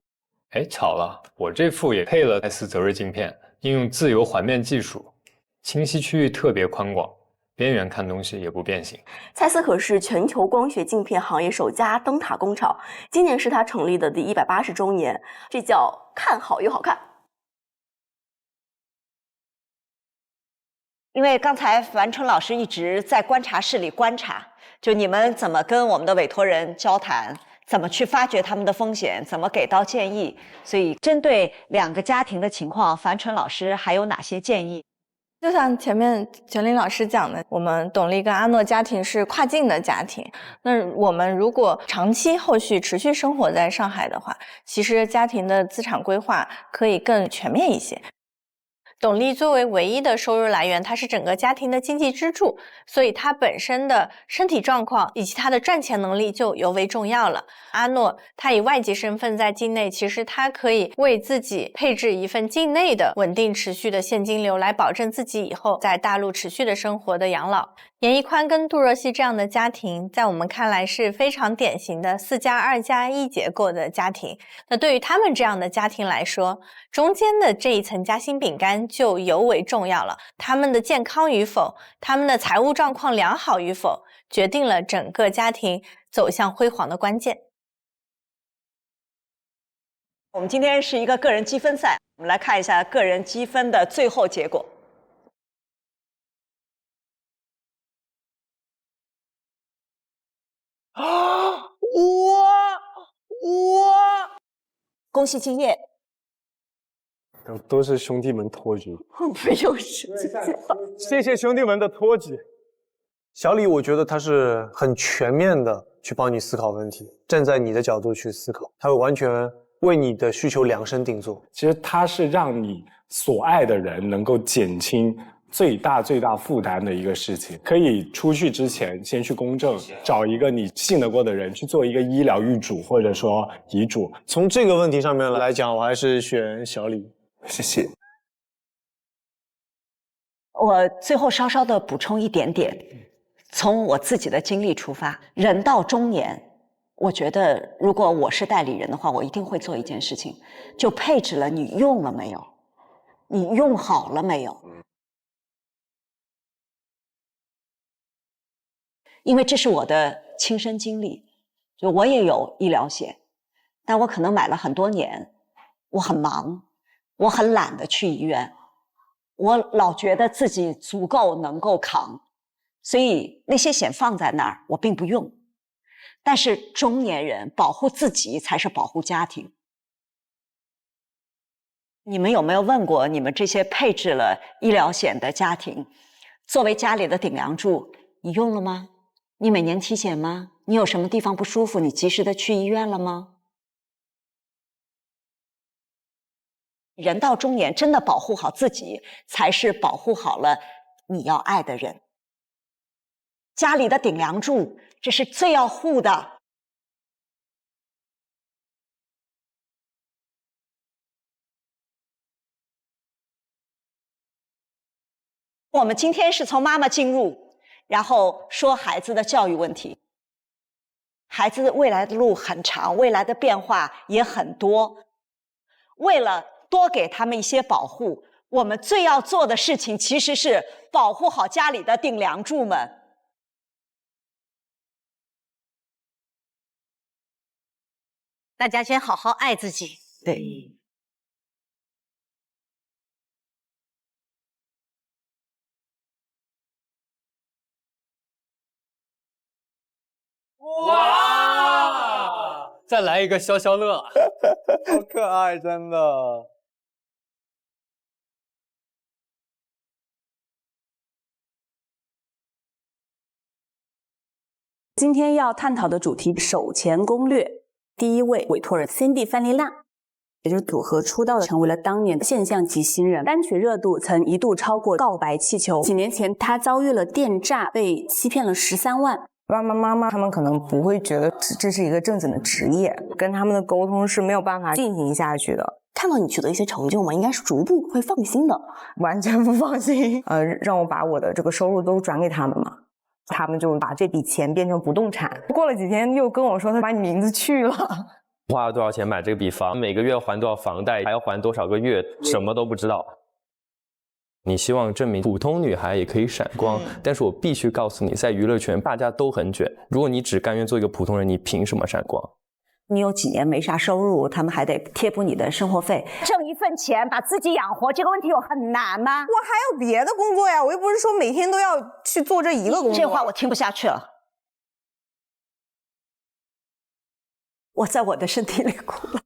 L: 哎，巧了，我这副也配了蔡司泽瑞镜片，应用自由环面技术，清晰区域特别宽广，边缘看东西也不变形。
O: 蔡司可是全球光学镜片行业首家灯塔工厂，今年是它成立的第180周年，这叫看好又好看。
M: 因为刚才樊春老师一直在观察室里观察，就你们怎么跟我们的委托人交谈，怎么去发掘他们的风险，怎么给到建议。所以针对2个家庭的情况，樊春老师还有哪些建议？
B: 就像前面全林老师讲的，我们董丽跟阿诺家庭是跨境的家庭。那我们如果长期后续持续生活在上海的话，其实家庭的资产规划可以更全面一些。董丽作为唯一的收入来源，她是整个家庭的经济支柱，所以她本身的身体状况以及她的赚钱能力就尤为重要了。阿诺他以外籍身份在境内，其实他可以为自己配置一份境内的稳定持续的现金流，来保证自己以后在大陆持续的生活的养老。严一宽跟杜若曦这样的家庭，在我们看来是非常典型的4+2+1结构的家庭。那对于他们这样的家庭来说，中间的这一层夹心饼干就尤为重要了。他们的健康与否，他们的财务状况良好与否，决定了整个家庭走向辉煌的关键。
M: 我们今天是一个个人积分赛，我们来看一下个人积分的最后结果。恭喜敬业。
E: 都是兄弟们托举，
O: 不用
E: 谢谢兄弟们的托举。小李，我觉得他是很全面的去帮你思考问题，站在你的角度去思考，他会完全为你的需求量身定做。
I: 其实他是让你所爱的人能够减轻最大负担的一个事情。可以出去之前先去公证，找一个你信得过的人去做一个医疗预嘱或者说遗嘱。
E: 从这个问题上面来讲，我还是选小李。
I: 谢谢。
M: 我最后稍稍的补充一点点，从我自己的经历出发，人到中年，我觉得如果我是代理人的话，我一定会做一件事情，就配置了你用了没有，你用好了没有。因为这是我的亲身经历，就我也有医疗险，但我可能买了很多年，我很忙，我很懒得去医院，我老觉得自己足够能够扛，所以那些险放在那儿，我并不用。但是中年人保护自己才是保护家庭。你们有没有问过你们这些配置了医疗险的家庭，作为家里的顶梁柱，你用了吗？你每年体检吗？你有什么地方不舒服，你及时的去医院了吗？人到中年，真的保护好自己，才是保护好了你要爱的人。家里的顶梁柱，这是最要护的。我们今天是从妈妈进入，然后说孩子的教育问题。孩子未来的路很长，未来的变化也很多。为了多给他们一些保护，我们最要做的事情其实是保护好家里的顶梁柱们。
D: 大家先好好爱自己。
M: 对。
K: 哇！再来一个消消乐，
J: 好可爱，真的。
Q: 今天要探讨的主题手钱攻略。第一位委托人 Cindy 范丽娜，也就是组合出道的，成为了当年的现象级新人，单曲热度曾一度超过告白气球。几年前，她遭遇了电诈，被欺骗了13万。
R: 爸爸妈妈他们可能不会觉得这是一个正经的职业，跟他们的沟通是没有办法进行下去的。
O: 看到你取得一些成就嘛，应该是逐步会放心的。
R: 完全不放心。让我把我的这个收入都转给他们嘛，他们就把这笔钱变成不动产。过了几天又跟我说他把你名字去了。
K: 花了多少钱买这笔房，每个月还多少房贷，还要还多少个月，什么都不知道。你希望证明普通女孩也可以闪光，但是我必须告诉你，在娱乐圈大家都很卷，如果你只甘愿做一个普通人，你凭什么闪光？
M: 你有几年没啥收入，他们还得贴补你的生活费，挣一份钱把自己养活，这个问题有很难吗？
R: 我还有别的工作呀，我又不是说每天都要去做这一个工作。
M: 这话我听不下去了，我在我的身体里哭了。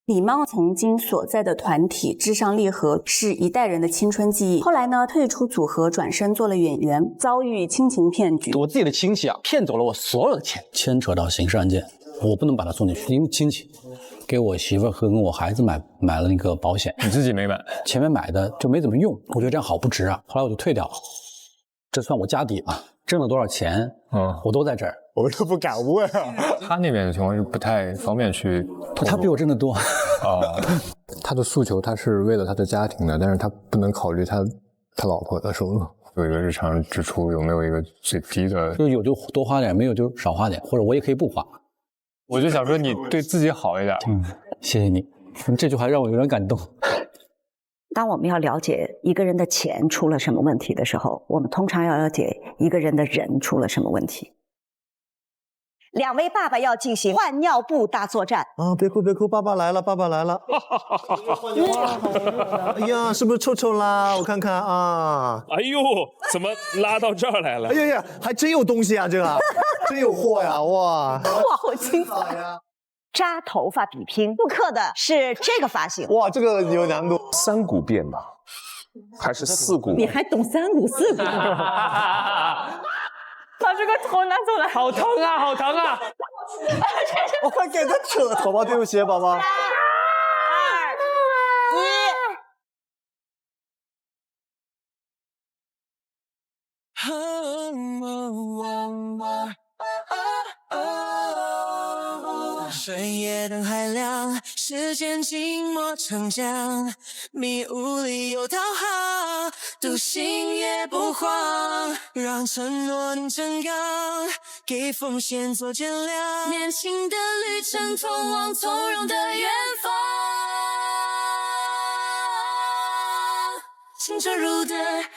Q: 李茂曾经所在的团体至上励合是一代人的青春记忆。后来呢，退出组合，转身做了演员，遭遇亲情骗局。
S: 我自己的亲戚啊，骗走了我所有的钱，牵扯到刑事案件，我不能把他送进去，因为亲戚给我媳妇儿和跟我孩子买了那个保险，
L: 你自己没买，
S: 前面买的就没怎么用，我觉得这样好不值啊，后来我就退掉了，这算我家底吧，挣了多少钱，我都在这儿。
I: 我都不敢问啊。
L: 他那边的情况是不太方便去透露，
S: 他比我挣得多。
T: 他的诉求他是为了他的家庭的，但是他不能考虑他老婆的收入。
L: 有一个日常支出有没有一个最低的？
S: 就有就多花点，没有就少花点，或者我也可以不花。
L: 我就想说你对自己好一点。
S: 谢谢你，这句话让我有点感动。
M: 当我们要了解一个人的钱出了什么问题的时候，我们通常要了解一个人的人出了什么问题。两位爸爸要进行换尿布大作战
E: 啊！别哭别哭，爸爸来了，爸爸来了！哎呀，是不是臭臭啦？我看看啊！
F: 哎呦，怎么拉到这儿来了？
E: 哎呀呀，还真有东西啊，这个真有货呀！哇，
M: 哇，好精彩呀！扎头发比拼，复刻的是这个发型。
E: 哇，这个有难度。
F: 3股变吧，还是4股？
D: 你还懂3股4股？把这个头拿走来，
G: 好疼啊，好疼啊！
E: 我快给他扯头发，对不起，宝宝。3、2、1。
U: 深夜灯还亮，时间静默成江，迷雾里有导航，独行也不慌，让承诺能成钢，给风险做减量，年轻的旅程通往从容的远方。清澈如灯，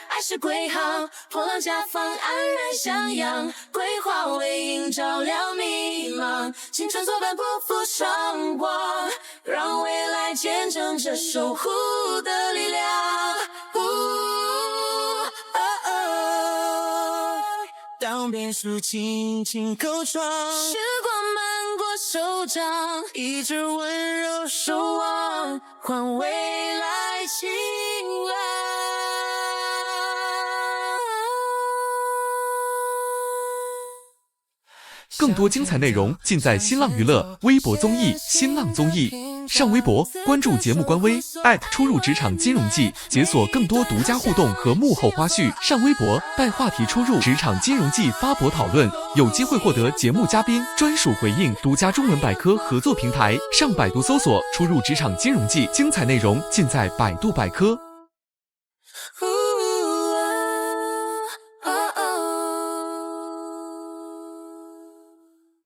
U: 爱是归航，破浪甲方安然向阳，桂花为映照亮迷茫，青春作伴不负双光，让未来见证这守护的力量。当变数轻轻扣撞，时光漫过手掌，一直温柔守望，换未来晴朗。
A: 更多精彩内容尽在新浪娱乐微博综艺新浪综艺。上微博关注节目官微出入职场金融季，解锁更多独家互动和幕后花絮。上微博带话题出入职场金融季发博讨论，有机会获得节目嘉宾专属回应，独家中文百科合作平台。上百度搜索出入职场金融季，精彩内容尽在百度百科。